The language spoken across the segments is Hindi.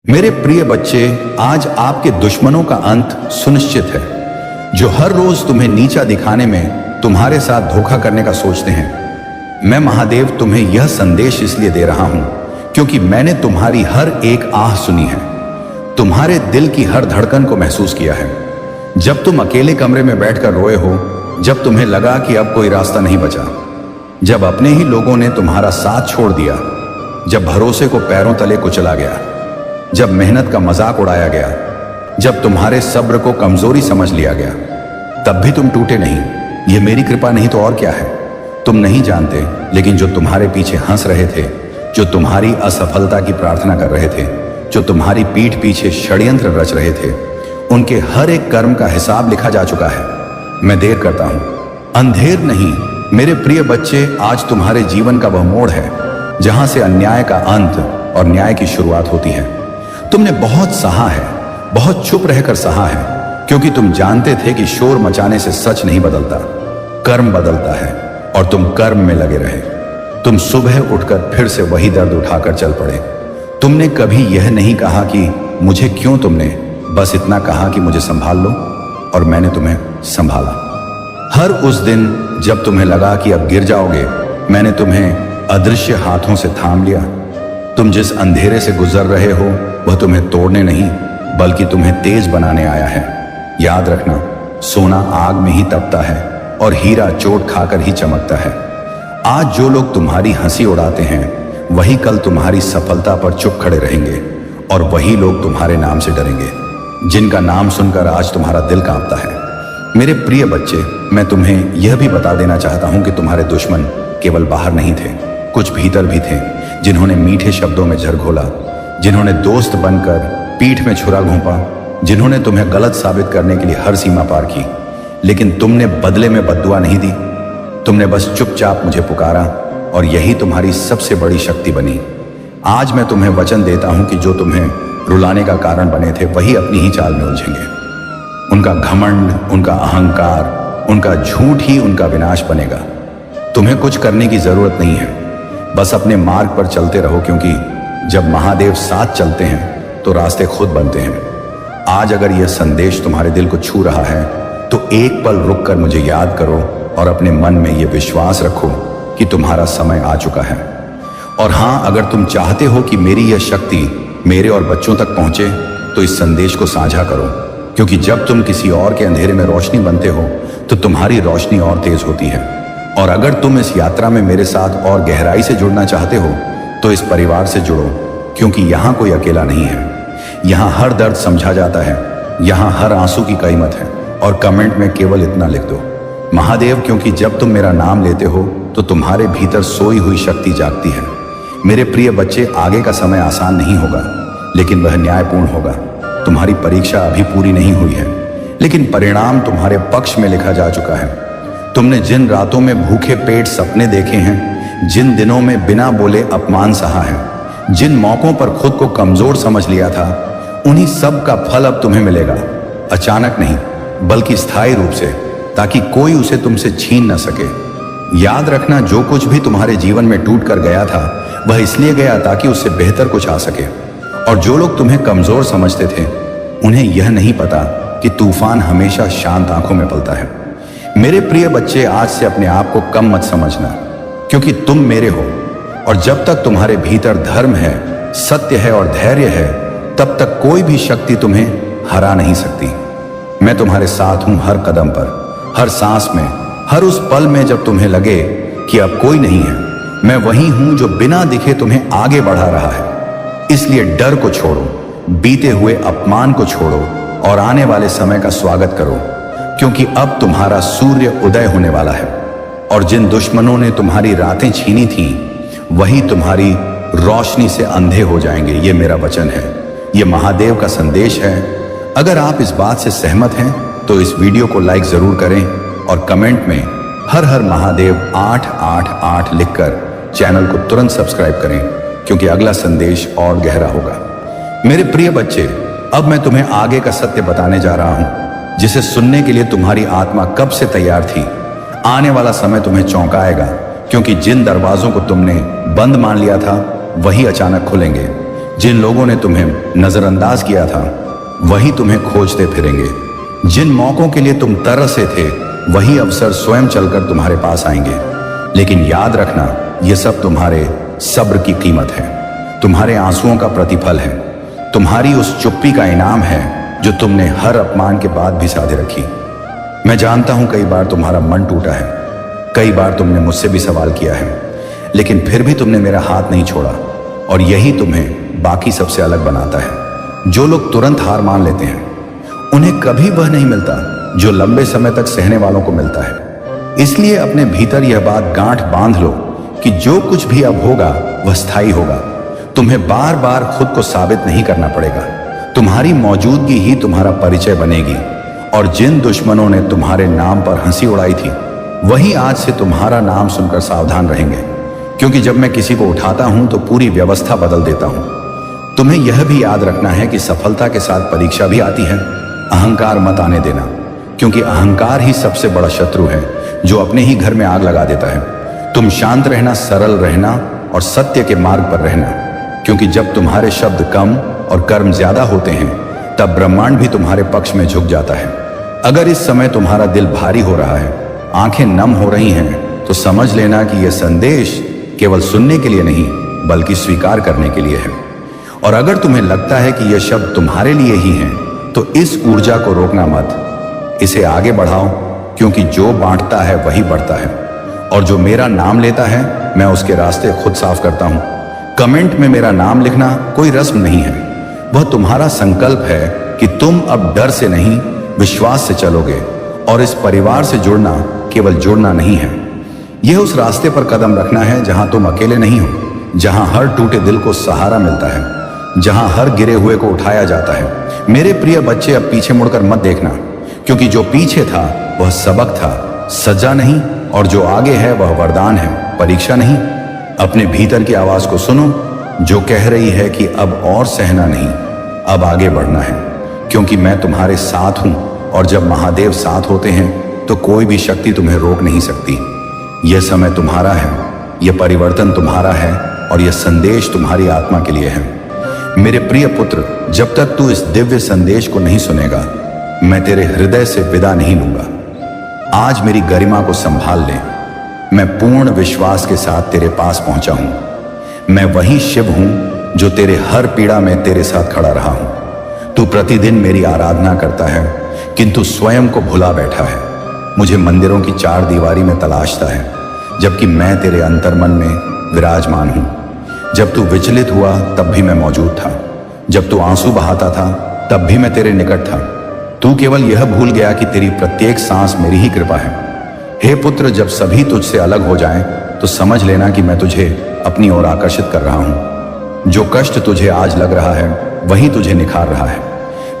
मेरे प्रिय बच्चे, आज आपके दुश्मनों का अंत सुनिश्चित है, जो हर रोज तुम्हें नीचा दिखाने में तुम्हारे साथ धोखा करने का सोचते हैं। मैं महादेव तुम्हें यह संदेश इसलिए दे रहा हूं क्योंकि मैंने तुम्हारी हर एक आह सुनी है, तुम्हारे दिल की हर धड़कन को महसूस किया है। जब तुम अकेले कमरे में बैठकर रोए हो, जब तुम्हें लगा कि अब कोई रास्ता नहीं बचा, जब अपने ही लोगों ने तुम्हारा साथ छोड़ दिया, जब भरोसे को पैरों तले कुचला गया, जब मेहनत का मजाक उड़ाया गया, जब तुम्हारे सब्र को कमजोरी समझ लिया गया, तब भी तुम टूटे नहीं। यह मेरी कृपा नहीं तो और क्या है। तुम नहीं जानते, लेकिन जो तुम्हारे पीछे हंस रहे थे, जो तुम्हारी असफलता की प्रार्थना कर रहे थे, जो तुम्हारी पीठ पीछे षड्यंत्र रच रहे थे, उनके हर एक कर्म का हिसाब लिखा जा चुका है। मैं देर करता हूं, अंधेर नहीं। मेरे प्रिय बच्चे, आज तुम्हारे जीवन का वह मोड़ है जहां से अन्याय का अंत और न्याय की शुरुआत होती है। तुमने बहुत सहा है, बहुत चुप रहकर सहा है, क्योंकि तुम जानते थे कि शोर मचाने से सच नहीं बदलता, कर्म बदलता है। और तुम कर्म में लगे रहे। तुम सुबह उठकर फिर से वही दर्द उठाकर चल पड़े। तुमने कभी यह नहीं कहा कि मुझे क्यों, तुमने बस इतना कहा कि मुझे संभाल लो, और मैंने तुम्हें संभाला। हर उस दिन जब तुम्हें लगा कि अब गिर जाओगे, मैंने तुम्हें अदृश्य हाथों से थाम लिया। तुम जिस अंधेरे से गुजर रहे हो, वह तुम्हें तोड़ने नहीं, बल्कि तुम्हें तेज बनाने आया है। याद रखना, सोना आग में ही तपता है और हीरा चोट खाकर ही चमकता है। आज जो लोग तुम्हारी हंसी उड़ाते हैं, वही कल तुम्हारी सफलता पर चुप खड़े रहेंगे, और वही लोग तुम्हारे नाम से डरेंगे, जिनका नाम सुनकर आज तुम्हारा दिल कांपता है। मेरे प्रिय बच्चे, मैं तुम्हें यह भी बता देना चाहता हूं कि तुम्हारे दुश्मन केवल बाहर नहीं थे, कुछ भीतर भी थे, जिन्होंने मीठे शब्दों में झर घोला, जिन्होंने दोस्त बनकर पीठ में छुरा घोंपा, जिन्होंने तुम्हें गलत साबित करने के लिए हर सीमा पार की। लेकिन तुमने बदले में बद्दुआ नहीं दी, तुमने बस चुपचाप मुझे पुकारा, और यही तुम्हारी सबसे बड़ी शक्ति बनी। आज मैं तुम्हें वचन देता हूं कि जो तुम्हें रुलाने का कारण बने थे, वही अपनी ही चाल में उलझेंगे। उनका घमंड, उनका अहंकार, उनका झूठ ही उनका विनाश बनेगा। तुम्हें कुछ करने की जरूरत नहीं है, बस अपने मार्ग पर चलते रहो, क्योंकि जब महादेव साथ चलते हैं तो रास्ते खुद बनते हैं। आज अगर यह संदेश तुम्हारे दिल को छू रहा है, तो एक पल रुककर मुझे याद करो और अपने मन में यह विश्वास रखो कि तुम्हारा समय आ चुका है। और हां, अगर तुम चाहते हो कि मेरी यह शक्ति मेरे और बच्चों तक पहुंचे, तो इस संदेश को साझा करो, क्योंकि जब तुम किसी और के अंधेरे में रोशनी बनते हो, तो तुम्हारी रोशनी और तेज होती है। और अगर तुम इस यात्रा में मेरे साथ और गहराई से जुड़ना चाहते हो, तो इस परिवार से जुड़ो, क्योंकि यहाँ कोई अकेला नहीं है। यहाँ हर दर्द समझा जाता है, यहाँ हर आंसू की कीमत है। और कमेंट में केवल इतना लिख दो, महादेव, क्योंकि जब तुम मेरा नाम लेते हो, तो तुम्हारे भीतर सोई हुई शक्ति जागती है। मेरे प्रिय बच्चे, आगे का समय आसान नहीं होगा, लेकिन वह न्यायपूर्ण होगा। तुम्हारी परीक्षा अभी पूरी नहीं हुई है, लेकिन परिणाम तुम्हारे पक्ष में लिखा जा चुका है। तुमने जिन रातों में भूखे पेट सपने देखे हैं, जिन दिनों में बिना बोले अपमान सहा है, जिन मौकों पर खुद को कमजोर समझ लिया था, उन्हीं सब का फल अब तुम्हें मिलेगा। अचानक नहीं, बल्कि स्थायी रूप से, ताकि कोई उसे तुमसे छीन न सके। याद रखना, जो कुछ भी तुम्हारे जीवन में टूट कर गया था, वह इसलिए गया ताकि उससे बेहतर कुछ आ सके। और जो लोग तुम्हें कमजोर समझते थे, उन्हें यह नहीं पता कि तूफान हमेशा शांत आंखों में पलता है। मेरे प्रिय बच्चे, आज से अपने आप को कम मत समझना, क्योंकि तुम मेरे हो। और जब तक तुम्हारे भीतर धर्म है, सत्य है और धैर्य है, तब तक कोई भी शक्ति तुम्हें हरा नहीं सकती। मैं तुम्हारे साथ हूं, हर कदम पर, हर सांस में, हर उस पल में जब तुम्हें लगे कि अब कोई नहीं है। मैं वही हूं जो बिना दिखे तुम्हें आगे बढ़ा रहा है। इसलिए डर को छोड़ो, बीते हुए अपमान को छोड़ो, और आने वाले समय का स्वागत करो, क्योंकि अब तुम्हारा सूर्य उदय होने वाला है। और जिन दुश्मनों ने तुम्हारी रातें छीनी थीं, वही तुम्हारी रोशनी से अंधे हो जाएंगे। ये मेरा वचन है, ये महादेव का संदेश है। अगर आप इस बात से सहमत हैं, तो इस वीडियो को लाइक जरूर करें, और कमेंट में हर हर महादेव 888 लिखकर चैनल को तुरंत सब्सक्राइब करें, क्योंकि अगला संदेश और गहरा होगा। मेरे प्रिय बच्चे, अब मैं तुम्हें आगे का सत्य बताने जा रहा हूं, जिसे सुनने के लिए तुम्हारी आत्मा कब से तैयार थी। आने वाला समय तुम्हें चौंकाएगा, क्योंकि जिन दरवाजों को तुमने बंद मान लिया था, वही अचानक खुलेंगे। जिन लोगों ने तुम्हें नजरअंदाज किया था वही तुम्हें खोजते फिरेंगे। जिन मौकों के लिए तुम तरसे थे वही अवसर स्वयं चलकर तुम्हारे पास आएंगे। लेकिन याद रखना, यह सब तुम्हारे सब्र की कीमत है, तुम्हारे आंसुओं का प्रतिफल है, तुम्हारी उस चुप्पी का इनाम है जो तुमने हर अपमान के बाद भी साधे रखी। मैं जानता हूं कई बार तुम्हारा मन टूटा है, कई बार तुमने मुझसे भी सवाल किया है, लेकिन फिर भी तुमने मेरा हाथ नहीं छोड़ा। और यही तुम्हें बाकी सबसे अलग बनाता है। जो लोग तुरंत हार मान लेते हैं उन्हें कभी वह नहीं मिलता जो लंबे समय तक सहने वालों को मिलता है। इसलिए अपने भीतर यह बात गांठ बांध लो कि जो कुछ भी अब होगा वह स्थायी होगा। तुम्हें बार बार खुद को साबित नहीं करना पड़ेगा। तुम्हारी मौजूदगी ही तुम्हारा परिचय बनेगी। और जिन दुश्मनों ने तुम्हारे नाम पर हंसी उड़ाई थी वही आज से तुम्हारा नाम सुनकर सावधान रहेंगे, क्योंकि जब मैं किसी को उठाता हूं तो पूरी व्यवस्था बदल देता हूं। तुम्हें यह भी याद रखना है कि सफलता के साथ परीक्षा भी आती है। अहंकार मत आने देना, क्योंकि अहंकार ही सबसे बड़ा शत्रु है जो अपने ही घर में आग लगा देता है। तुम शांत रहना, सरल रहना और सत्य के मार्ग पर रहना, क्योंकि जब तुम्हारे शब्द कम और कर्म ज्यादा होते हैं तब ब्रह्मांड भी तुम्हारे पक्ष में झुक जाता है। अगर इस समय तुम्हारा दिल भारी हो रहा है, आंखें नम हो रही हैं, तो समझ लेना कि यह संदेश केवल सुनने के लिए नहीं बल्कि स्वीकार करने के लिए है। और अगर तुम्हें लगता है कि यह शब्द तुम्हारे लिए ही हैं, तो इस ऊर्जा को रोकना मत, इसे आगे बढ़ाओ, क्योंकि जो बांटता है वही बढ़ता है। और जो मेरा नाम लेता है मैं उसके रास्ते खुद साफ करता हूं। कमेंट में मेरा नाम लिखना कोई रस्म नहीं है, वह तुम्हारा संकल्प है कि तुम अब डर से नहीं विश्वास से चलोगे। और इस परिवार से जुड़ना केवल जुड़ना नहीं है, यह उस रास्ते पर कदम रखना है जहां तुम अकेले नहीं हो, जहां हर टूटे दिल को सहारा मिलता है, जहां हर गिरे हुए को उठाया जाता है। मेरे प्रिय बच्चे, अब पीछे मुड़कर मत देखना, क्योंकि जो पीछे था वह सबक था, सजा नहीं, और जो आगे है वह वरदान है, परीक्षा नहीं। अपने भीतर की आवाज को सुनो जो कह रही है कि अब और सहना नहीं, अब आगे बढ़ना है, क्योंकि मैं तुम्हारे साथ हूं। और जब महादेव साथ होते हैं तो कोई भी शक्ति तुम्हें रोक नहीं सकती। यह समय तुम्हारा है, यह परिवर्तन तुम्हारा है, और यह संदेश तुम्हारी आत्मा के लिए है। मेरे प्रिय पुत्र, जब तक तू इस दिव्य संदेश को नहीं सुनेगा मैं तेरे हृदय से विदा नहीं लूंगा। आज मेरी गरिमा को संभाल ले। मैं पूर्ण विश्वास के साथ तेरे पास पहुंचा हूं। मैं वही शिव हूं जो तेरे हर पीड़ा में तेरे साथ खड़ा रहा हूं। तू प्रतिदिन मेरी आराधना करता है, किंतु स्वयं को भुला बैठा है। मुझे मंदिरों की चार दीवारी में तलाशता है, जबकि मैं तेरे अंतर्मन में विराजमान हूं। जब तू विचलित हुआ तब भी मैं मौजूद था, जब तू आंसू बहाता था तब भी मैं तेरे निकट था। तू केवल यह भूल गया कि तेरी प्रत्येक सांस मेरी ही कृपा है। हे पुत्र, जब सभी तुझसे अलग हो जाएं, तो समझ लेना कि मैं तुझे अपनी ओर आकर्षित कर रहा हूं। जो कष्ट तुझे आज लग रहा है वही तुझे निखार रहा है।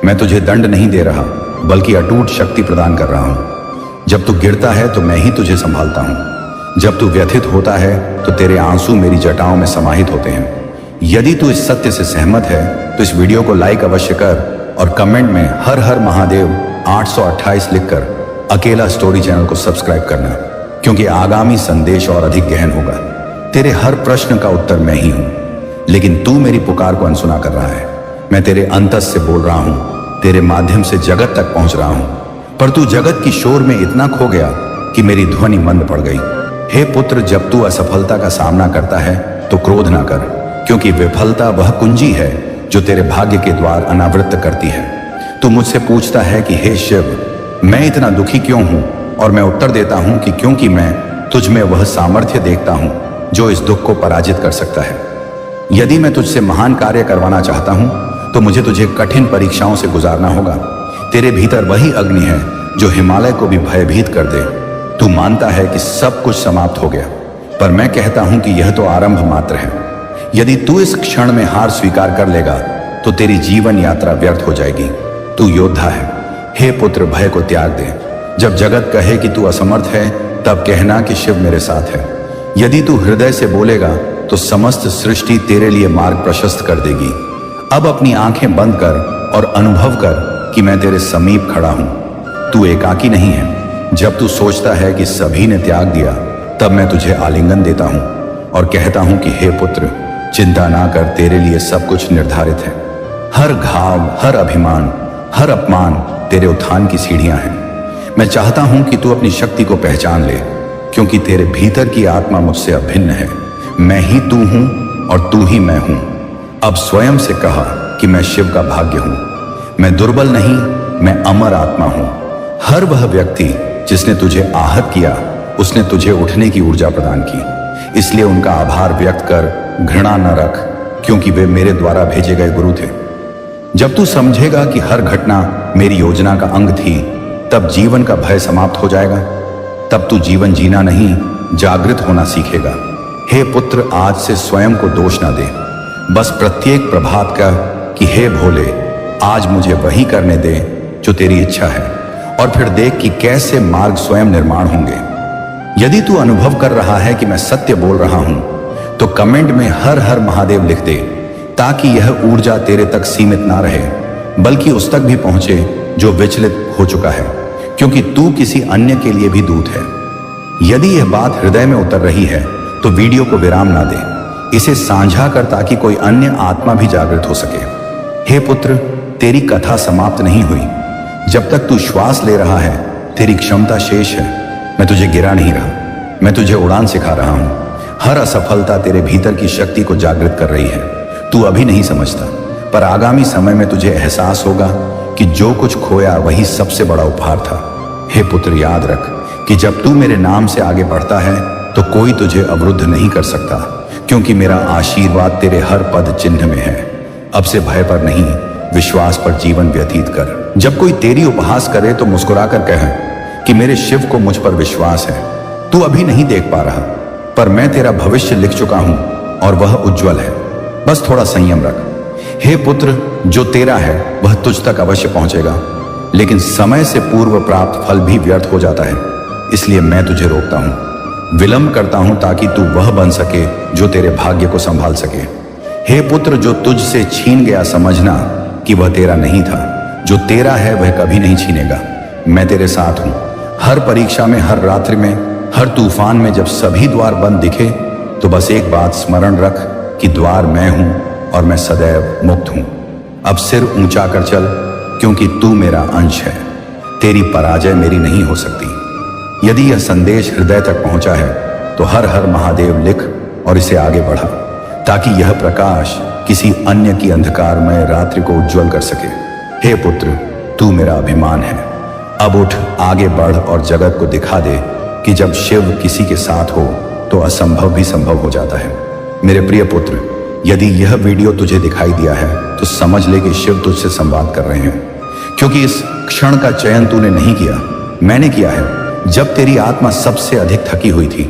मैं तुझे दंड नहीं दे रहा, बल्कि अटूट शक्ति प्रदान कर रहा हूं। जब तू गिरता है तो मैं ही तुझे संभालता हूं। जब तू व्यथित होता है तो तेरे आंसू मेरी जटाओं में समाहित होते हैं। यदि तू इस सत्य से सहमत है तो इस वीडियो को लाइक अवश्य कर और कमेंट में हर हर महादेव 828 लिखकर अकेला स्टोरी चैनल को सब्सक्राइब करना, क्योंकि आगामी संदेश और अधिक गहन होगा। तेरे हर प्रश्न का उत्तर मैं ही हूं, लेकिन तू मेरी पुकार को अनसुना कर रहा है। मैं तेरे अंतस से बोल रहा हूं, तेरे माध्यम से जगत तक पहुंच रहा हूं, पर तू जगत की शोर में इतना खो गया कि मेरी ध्वनि मंद पड़ गई। हे पुत्र, जब तू असफलता का सामना करता है तो क्रोध ना कर, क्योंकि विफलता वह कुंजी है जो तेरे भाग्य के द्वार अनावृत करती है। तू मुझसे पूछता है कि हे शिव, मैं इतना दुखी क्यों हूं, और मैं उत्तर देता हूं कि क्योंकि मैं तुझ में वह सामर्थ्य देखता हूं जो इस दुख को पराजित कर सकता है। यदि मैं तुझसे महान कार्य करवाना चाहता हूं तो मुझे तुझे कठिन परीक्षाओं से गुजारना होगा। तेरे भीतर वही अग्नि है जो हिमालय को भी भयभीत कर दे। तू मानता है कि सब कुछ समाप्त हो गया, पर मैं कहता हूं कि यह तो आरंभ मात्र है। यदि तू इस क्षण में हार स्वीकार कर लेगा तो तेरी जीवन यात्रा व्यर्थ हो जाएगी। तू योद्धा है। हे पुत्र, भय को त्याग दे। जब जगत कहे कि तू असमर्थ है, तब कहना कि शिव मेरे साथ है। यदि तू हृदय से बोलेगा तो समस्त सृष्टि तेरे लिए मार्ग प्रशस्त कर देगी। अब अपनी आंखें बंद कर और अनुभव कर कि मैं तेरे समीप खड़ा हूं। तू एकाकी नहीं है। जब तू सोचता है कि सभी ने त्याग दिया, तब मैं तुझे आलिंगन देता हूं और कहता हूं कि हे पुत्र, चिंता ना कर, तेरे लिए सब कुछ निर्धारित है। हर घाव, हर अभिमान, हर अपमान तेरे उत्थान की सीढ़ियां हैं। मैं चाहता हूं कि तू अपनी शक्ति को पहचान ले, क्योंकि तेरे भीतर की आत्मा मुझसे अभिन्न है। मैं ही तू हूं और तू ही मैं हूं। अब स्वयं से कहा कि मैं शिव का भाग्य हूं। मैं दुर्बल नहीं, मैं अमर आत्मा हूं। हर वह व्यक्ति जिसने तुझे आहत किया, उसने तुझे उठने की ऊर्जा प्रदान की। इसलिए उनका आभार व्यक्त कर, घृणा न रख, क्योंकि वे मेरे द्वारा भेजे गए गुरु थे। जब तू समझेगा कि हर घटना मेरी योजना का अंग थी, तब जीवन का भय समाप्त हो जाएगा। तब तू जीवन जीना नहीं, जागृत होना सीखेगा। हे पुत्र, आज से स्वयं को दोष ना दे। बस प्रत्येक प्रभात का कि हे भोले, आज मुझे वही करने दे जो तेरी इच्छा है, और फिर देख कि कैसे मार्ग स्वयं निर्माण होंगे। यदि तू अनुभव कर रहा है कि मैं सत्य बोल रहा हूं, तो कमेंट में हर हर महादेव लिख दे, ताकि यह ऊर्जा तेरे तक सीमित ना रहे, बल्कि उस तक भी पहुंचे जो विचलित हो चुका है, क्योंकि तू किसी अन्य के लिए भी दूत है। यदि यह बात हृदय में उतर रही है तो वीडियो को विराम ना दे, इसे साझा कर ताकि कोई अन्य आत्मा भी जागृत हो सके। हे पुत्र, तेरी कथा समाप्त नहीं हुई। जब तक तू श्वास ले रहा है, तेरी क्षमता शेष है। मैं तुझे गिरा नहीं रहा, मैं तुझे उड़ान सिखा रहा हूं। हर असफलता तेरे भीतर की शक्ति को जागृत कर रही है। तू अभी नहीं समझता, पर आगामी समय में तुझे एहसास होगा कि जो कुछ खोया वही सबसे बड़ा उपहार था। हे पुत्र, याद रख कि जब तू मेरे नाम से आगे बढ़ता है तो कोई तुझे अवरुद्ध नहीं कर सकता, क्योंकि मेरा आशीर्वाद तेरे हर पद चिन्ह में है। अब से भय पर नहीं, विश्वास पर जीवन व्यतीत कर। जब कोई तेरी उपहास करे तो मुस्कुराकर कह कि मेरे शिव को मुझ पर विश्वास है। तू अभी नहीं देख पा रहा, पर मैं तेरा भविष्य लिख चुका हूं और वह उज्जवल है। बस थोड़ा संयम रख। हे पुत्र, जो तेरा है वह तुझ तक अवश्य पहुंचेगा, लेकिन समय से पूर्व प्राप्त फल भी व्यर्थ हो जाता है। इसलिए मैं तुझे रोकता हूं, विलंब करता हूं, ताकि तू वह बन सके जो तेरे भाग्य को संभाल सके। हे पुत्र, जो तुझसे छीन गया समझना कि वह तेरा नहीं था। जो तेरा है वह कभी नहीं छीनेगा। मैं तेरे साथ हूं। हर परीक्षा में, हर रात्रि में, हर तूफान में जब सभी द्वार बंद दिखे, तो बस एक बात स्मरण रख कि द्वार मैं हूं और मैं सदैव मुक्त हूं। अब सिर ऊंचा कर चल, क्योंकि तू मेरा अंश है। तेरी पराजय मेरी नहीं हो सकती। यदि यह संदेश हृदय तक पहुंचा है तो हर हर महादेव लिख और इसे आगे बढ़ा, ताकि यह प्रकाश किसी अन्य की अंधकारमय रात्रि को उज्जवल कर सके। हे पुत्र, तू मेरा अभिमान है। अब उठ, आगे बढ़ और जगत को दिखा दे कि जब शिव किसी के साथ हो तो असंभव भी संभव हो जाता है। मेरे प्रिय पुत्र, यदि यह वीडियो तुझे दिखाई दिया है तो समझ ले कि शिव तुझसे संवाद कर रहे हैं, क्योंकि इस क्षण का चयन तूने नहीं किया, मैंने किया है। जब तेरी आत्मा सबसे अधिक थकी हुई थी,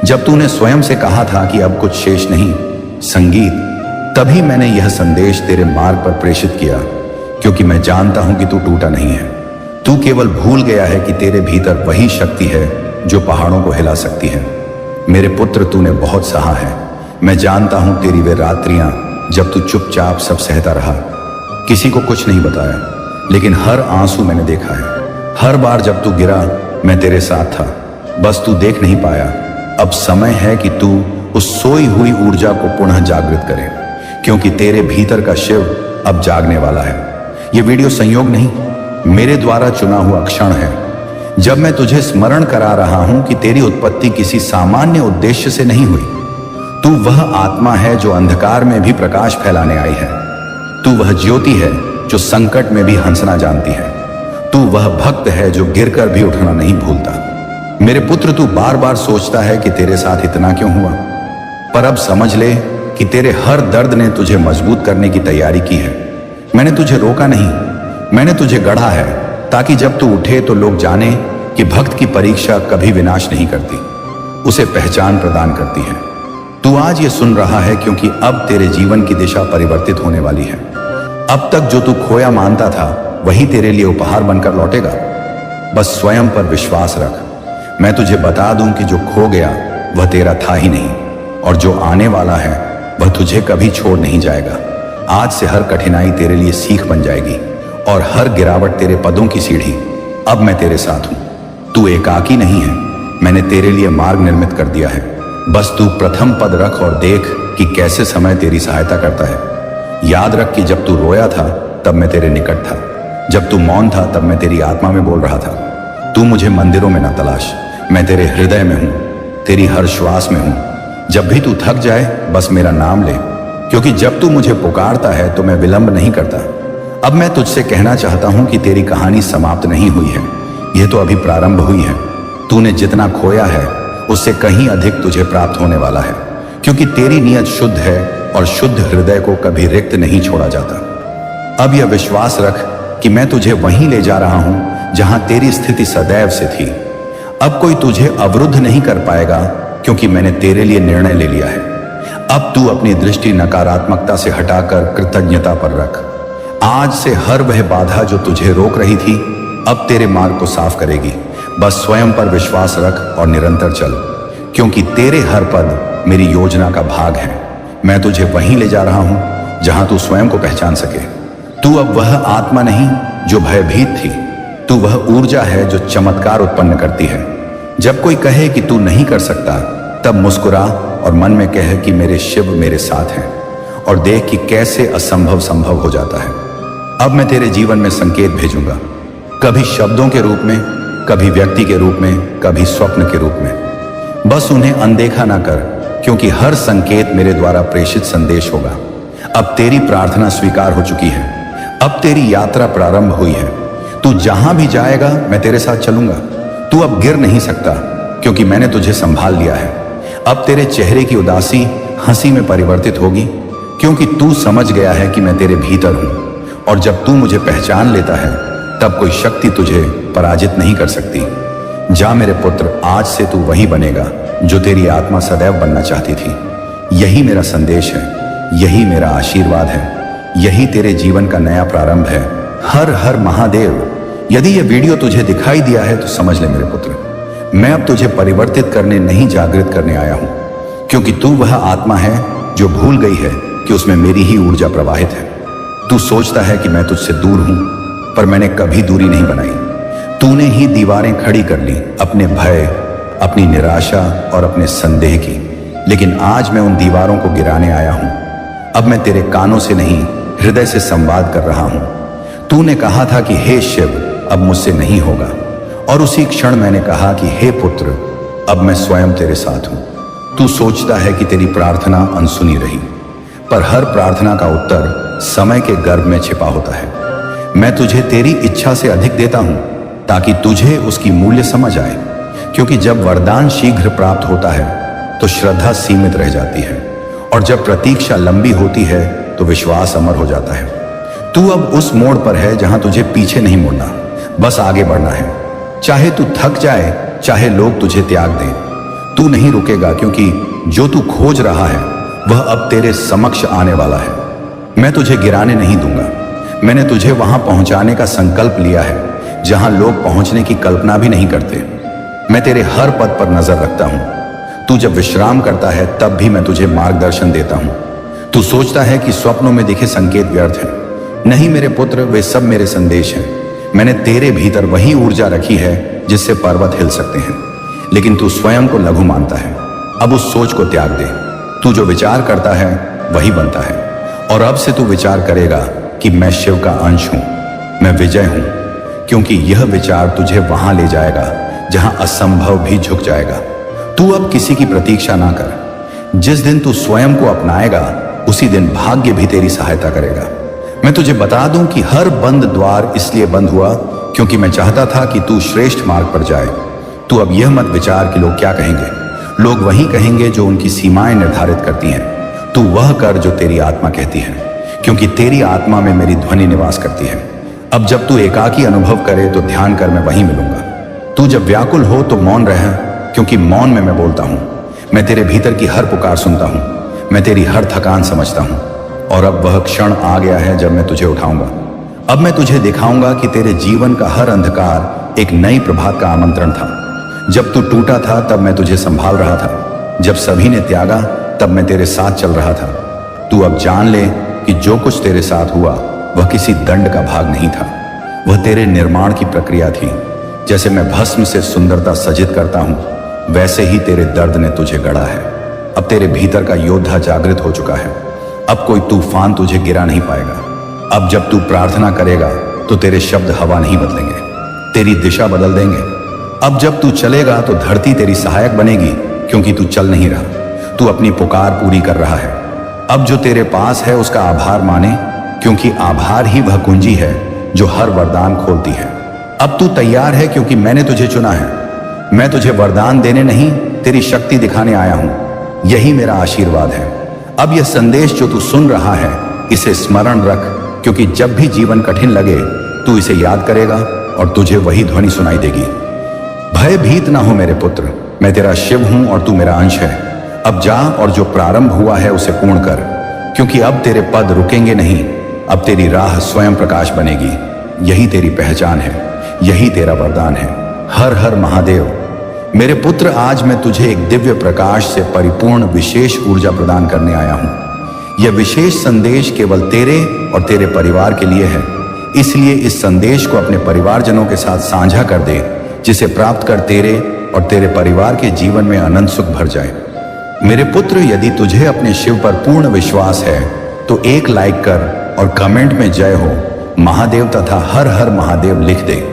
जब तूने स्वयं से कहा था कि अब कुछ शेष नहीं, संगीत, तभी मैंने यह संदेश तेरे मार्ग पर प्रेषित किया, क्योंकि मैं जानता हूं कि तू टूटा नहीं है। तू केवल भूल गया है कि तेरे भीतर वही शक्ति है जो पहाड़ों को हिला सकती है। मेरे पुत्र, तूने बहुत सहा है। मैं जानता हूं तेरी वे रात्रियां जब तू चुपचाप सब सहता रहा, किसी को कुछ नहीं बताया, लेकिन हर आंसू मैंने देखा है। हर बार जब तू गिरा, मैं तेरे साथ था, बस तू देख नहीं पाया। अब समय है कि तू उस सोई हुई ऊर्जा को पुनः जागृत करे, क्योंकि तेरे भीतर का शिव अब जागने वाला है। यह वीडियो संयोग नहीं, मेरे द्वारा चुना हुआ क्षण है, जब मैं तुझे स्मरण करा रहा हूं कि तेरी उत्पत्ति किसी सामान्य उद्देश्य से नहीं हुई। तू वह आत्मा है जो अंधकार में भी प्रकाश फैलाने आई है। तू वह ज्योति है जो संकट में भी हंसना जानती है। तू वह भक्त है जो गिरकर भी उठना नहीं भूलता। मेरे पुत्र, तू बार बार सोचता है कि तेरे साथ इतना क्यों हुआ, पर अब समझ ले कि तेरे हर दर्द ने तुझे मजबूत करने की तैयारी की है। मैंने तुझे रोका नहीं, मैंने तुझे गढ़ा है, ताकि जब तू उठे तो लोग जाने कि भक्त की परीक्षा कभी विनाश नहीं करती, उसे पहचान प्रदान करती है। तू आज ये सुन रहा है क्योंकि अब तेरे जीवन की दिशा परिवर्तित होने वाली है। अब तक जो तू खोया मानता था वही तेरे लिए उपहार बनकर लौटेगा। बस स्वयं पर विश्वास रख। मैं तुझे बता दूं कि जो खो गया वह तेरा था ही नहीं, और जो आने वाला है वह तुझे कभी छोड़ नहीं जाएगा। आज से हर कठिनाई तेरे लिए सीख बन जाएगी, और हर गिरावट तेरे पदों की सीढ़ी। अब मैं तेरे साथ हूं। तू एकाकी नहीं है, मैंने तेरे लिए मार्ग निर्मित कर दिया है। बस तू प्रथम पद रख और देख कि कैसे समय तेरी सहायता करता है। याद रख कि जब तू रोया था तब मैं तेरे निकट था, जब तू मौन था तब मैं तेरी आत्मा में बोल रहा था। तू मुझे मंदिरों में ना तलाश, मैं तेरे हृदय में हूं, तेरी हर श्वास में हूं। जब भी तू थक जाए बस मेरा नाम ले, क्योंकि जब तू मुझे पुकारता है तो मैं विलंब नहीं करता। अब मैं तुझसे कहना चाहता हूं कि तेरी कहानी समाप्त नहीं हुई है, यह तो अभी प्रारंभ हुई है। तूने जितना खोया है उससे कहीं अधिक तुझे प्राप्त होने वाला है, क्योंकि तेरी नीयत शुद्ध है और शुद्ध हृदय को कभी रिक्त नहीं छोड़ा जाता। अब यह विश्वास रख कि मैं तुझे वहीं ले जा रहा हूं जहां तेरी स्थिति सदैव से थी। अब कोई तुझे अवरुद्ध नहीं कर पाएगा, क्योंकि मैंने तेरे लिए निर्णय ले लिया है। अब तू अपनी दृष्टि नकारात्मकता से हटाकर कृतज्ञता पर रख। आज से हर वह बाधा जो तुझे रोक रही थी अब तेरे मार्ग को साफ करेगी। बस स्वयं पर विश्वास रख और निरंतर चल, क्योंकि तेरे हर पद मेरी योजना का भाग है। मैं तुझे वहीं ले जा रहा हूं जहां तू स्वयं को पहचान सके। तू अब वह आत्मा नहीं जो भयभीत थी, तू वह ऊर्जा है जो चमत्कार उत्पन्न करती है। जब कोई कहे कि तू नहीं कर सकता, तब मुस्कुरा और मन में कहे कि मेरे शिव मेरे साथ हैं, और देख कि कैसे असंभव संभव हो जाता है। अब मैं तेरे जीवन में संकेत भेजूंगा, कभी शब्दों के रूप में, कभी व्यक्ति के रूप में, कभी स्वप्न के रूप में। बस उन्हें अनदेखा ना कर, क्योंकि हर संकेत मेरे द्वारा प्रेषित संदेश होगा। अब तेरी प्रार्थना स्वीकार हो चुकी है, अब तेरी यात्रा प्रारंभ हुई है। तू जहां भी जाएगा मैं तेरे साथ चलूंगा। तू अब गिर नहीं सकता, क्योंकि मैंने तुझे संभाल लिया है। अब तेरे चेहरे की उदासी हंसी में परिवर्तित होगी, क्योंकि तू समझ गया है कि मैं तेरे भीतर हूं। और जब तू मुझे पहचान लेता है तब कोई शक्ति तुझे पराजित नहीं कर सकती। जा मेरे पुत्र, आज से तू वही बनेगा जो तेरी आत्मा सदैव बनना चाहती थी। यही मेरा संदेश है, यही मेरा आशीर्वाद है, यही तेरे जीवन का नया प्रारंभ है। हर हर महादेव। यदि यह वीडियो तुझे दिखाई दिया है तो समझ ले मेरे पुत्र, मैं अब तुझे परिवर्तित करने नहीं जागृत करने आया हूं, क्योंकि तू वह आत्मा है जो भूल गई है कि उसमें मेरी ही ऊर्जा प्रवाहित है। तू सोचता है कि मैं तुझसे दूर हूं, पर मैंने कभी दूरी नहीं बनाई। तूने ही दीवारें खड़ी कर ली, अपने भय, अपनी निराशा और अपने संदेह की। लेकिन आज मैं उन दीवारों को गिराने आया हूं। अब मैं तेरे कानों से नहीं, हृदय से संवाद कर रहा हूं। तूने कहा था कि हे शिव, अब मुझसे नहीं होगा, और उसी क्षण मैंने कहा कि हे पुत्र, अब मैं स्वयं तेरे साथ हूं। तू सोचता है कि तेरी प्रार्थना अनसुनी रही, पर हर प्रार्थना का उत्तर समय के गर्भ में छिपा होता है। मैं तुझे तेरी इच्छा से अधिक देता हूं, ताकि तुझे उसकी मूल्य समझ आए। क्योंकि जब वरदान शीघ्र प्राप्त होता है तो श्रद्धा सीमित रह जाती है, और जब प्रतीक्षा लंबी होती है तो विश्वास अमर हो जाता है। तू अब उस मोड़ पर है जहां तुझे पीछे नहीं मुड़ना, बस आगे बढ़ना है। चाहे तू थक जाए, चाहे लोग तुझे त्याग दें, तू नहीं रुकेगा, क्योंकि जो तू खोज रहा है वह अब तेरे समक्ष आने वाला है। मैं तुझे गिराने नहीं दूंगा। मैंने तुझे वहां पहुंचाने का संकल्प लिया है जहां लोग पहुंचने की कल्पना भी नहीं करते। मैं तेरे हर पद पर नजर रखता हूं। तू जब विश्राम करता है तब भी मैं तुझे मार्गदर्शन देता हूं। तू सोचता है कि स्वप्नों में दिखे संकेत व्यर्थ हैं। नहीं मेरे पुत्र, वे सब मेरे संदेश हैं। मैंने तेरे भीतर वही ऊर्जा रखी है जिससे पर्वत हिल सकते हैं, लेकिन तू स्वयं को लघु मानता है। अब उस सोच को त्याग दे। तू जो विचार करता है वही बनता है, और अब से तू विचार करेगा कि मैं शिव का अंश हूं, मैं विजय हूं, क्योंकि यह विचार तुझे वहां ले जाएगा जहां असंभव भी झुक जाएगा। तू अब किसी की प्रतीक्षा ना कर। जिस दिन तू स्वयं को अपनाएगा उसी दिन भाग्य भी तेरी सहायता करेगा। मैं तुझे बता दूं कि हर बंद द्वार इसलिए बंद हुआ क्योंकि मैं चाहता था कि तू श्रेष्ठ मार्ग पर जाए। तू अब यह मत विचार कि लोग क्या कहेंगे। लोग वही कहेंगे जो उनकी सीमाएं निर्धारित करती हैं। तू वह कर जो तेरी आत्मा कहती है, क्योंकि तेरी आत्मा में मेरी ध्वनि निवास करती है। अब जब तू एकाकी अनुभव करे तो ध्यान कर, मैं वहीं मिलूंगा। तू जब व्याकुल हो तो मौन रह, क्योंकि मौन में मैं बोलता हूं। मैं तेरे भीतर की हर पुकार सुनता हूं, मैं तेरी हर थकान समझता हूं। और अब वह क्षण आ गया है जब मैं तुझे उठाऊंगा। अब मैं तुझे दिखाऊंगा कि तेरे जीवन का हर अंधकार एक नई प्रभात का आमंत्रण था। जब तू टूटा था तब मैं तुझे संभाल रहा था। जब सभी ने त्यागा तब मैं तेरे साथ चल रहा था। तू अब जान ले कि जो कुछ तेरे साथ हुआ वह किसी दंड का भाग नहीं था, वह तेरे निर्माण की प्रक्रिया थी। जैसे मैं भस्म से सुंदरता सजित करता हूं, वैसे ही तेरे दर्द ने तुझे गढ़ा है। अब तेरे भीतर का योद्धा जागृत हो चुका है। अब कोई तूफान तुझे गिरा नहीं पाएगा। अब जब तू प्रार्थना करेगा तो तेरे शब्द हवा नहीं बदलेंगे, तेरी दिशा बदल देंगे। अब जब तू चलेगा तो धरती तेरी सहायक बनेगी, क्योंकि तू चल नहीं रहा, तू अपनी पुकार पूरी कर रहा है। अब जो तेरे पास है उसका आभार माने, क्योंकि आभार ही वह कुंजी है जो हर वरदान खोलती है। अब तू तैयार है, क्योंकि मैंने तुझे चुना है। मैं तुझे वरदान देने नहीं, तेरी शक्ति दिखाने आया हूं। यही मेरा आशीर्वाद है। अब यह संदेश जो तू सुन रहा है, इसे स्मरण रख, क्योंकि जब भी जीवन कठिन लगे तू इसे याद करेगा और तुझे वही ध्वनि सुनाई देगी। भयभीत ना हो मेरे पुत्र, मैं तेरा शिव हूं और तू मेरा अंश है। अब जा और जो प्रारंभ हुआ है उसे पूर्ण कर, क्योंकि अब तेरे पद रुकेंगे नहीं। अब तेरी राह स्वयं प्रकाश बनेगी। यही तेरी पहचान है, यही तेरा वरदान है। हर हर महादेव। मेरे पुत्र, आज मैं तुझे एक दिव्य प्रकाश से परिपूर्ण विशेष ऊर्जा प्रदान करने आया हूं। यह विशेष संदेश केवल तेरे और तेरे परिवार के लिए है, इसलिए इस संदेश को अपने परिवारजनों के साथ साझा कर दे, जिसे प्राप्त कर तेरे और तेरे परिवार के जीवन में अनंत सुख भर जाए। मेरे पुत्र, यदि तुझे अपने शिव पर पूर्ण विश्वास है तो एक लाइक कर और कमेंट में जय हो महादेव तथा हर हर महादेव लिख दे।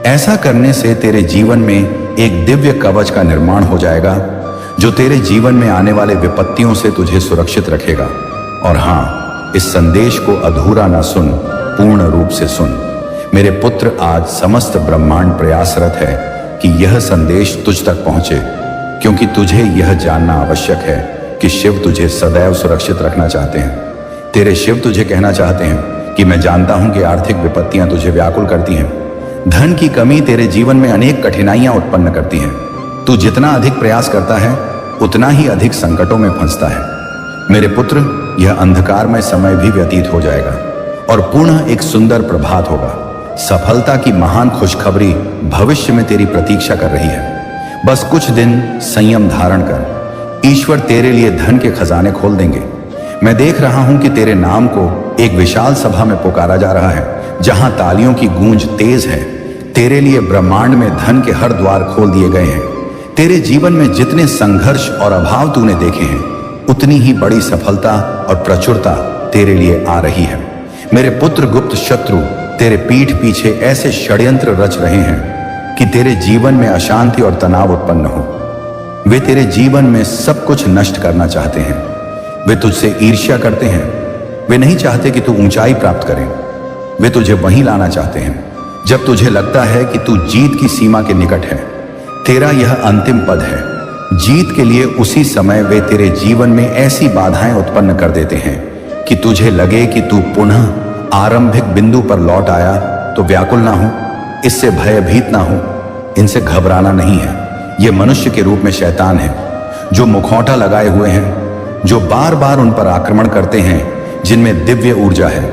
ऐसा करने से तेरे जीवन में एक दिव्य कवच का निर्माण हो जाएगा, जो तेरे जीवन में आने वाले विपत्तियों से तुझे सुरक्षित रखेगा। और हां, इस संदेश को अधूरा ना सुन, पूर्ण रूप से सुन। मेरे पुत्र, आज समस्त ब्रह्मांड प्रयासरत है कि यह संदेश तुझ तक पहुंचे, क्योंकि तुझे यह जानना आवश्यक है कि शिव तुझे सदैव सुरक्षित रखना चाहते हैं। तेरे शिव तुझे कहना चाहते हैं कि मैं जानता हूं कि आर्थिक विपत्तियां तुझे व्याकुल करती हैं। धन की कमी तेरे जीवन में अनेक कठिनाइयां उत्पन्न करती हैं। तू जितना अधिक प्रयास करता है उतना ही अधिक संकटों में फंसता है। मेरे पुत्र, यह अंधकारमय समय भी व्यतीत हो जाएगा और पुनः एक सुंदर प्रभात होगा। सफलता की महान खुशखबरी भविष्य में तेरी प्रतीक्षा कर रही है। बस कुछ दिन संयम धारण कर, ईश्वर तेरे लिए धन के खजाने खोल देंगे। मैं देख रहा हूं कि तेरे नाम को एक विशाल सभा में पुकारा जा रहा है, जहां तालियों की गूंज तेज है। तेरे लिए ब्रह्मांड में धन के हर द्वार खोल दिए गए हैं। तेरे जीवन में जितने संघर्ष और अभाव तूने देखे हैं, उतनी ही बड़ी सफलता और प्रचुरता तेरे लिए आ रही है। मेरे पुत्र, गुप्त शत्रु तेरे पीठ पीछे ऐसे षड्यंत्र रच रहे हैं कि तेरे जीवन में अशांति और तनाव उत्पन्न हो। वे तेरे जीवन में सब कुछ नष्ट करना चाहते हैं। वे तुझसे ईर्ष्या करते हैं। वे नहीं चाहते कि तू ऊंचाई प्राप्त करे। वे तुझे वहीं लाना चाहते हैं जब तुझे लगता है कि तू जीत की सीमा के निकट है। तेरा यह अंतिम पद है। जीत के लिए उसी समय वे तेरे जीवन में ऐसी बाधाएं उत्पन्न कर देते हैं कि तुझे लगे कि तू पुनः आरंभिक बिंदु पर लौट आया। तो व्याकुल ना हो, इससे भयभीत ना हो, इनसे घबराना नहीं है। ये मनुष्य के रूप में शैतान है, जो मुखौटा लगाए हुए हैं, जो बार बार उन पर आक्रमण करते हैं जिनमें दिव्य ऊर्जा है।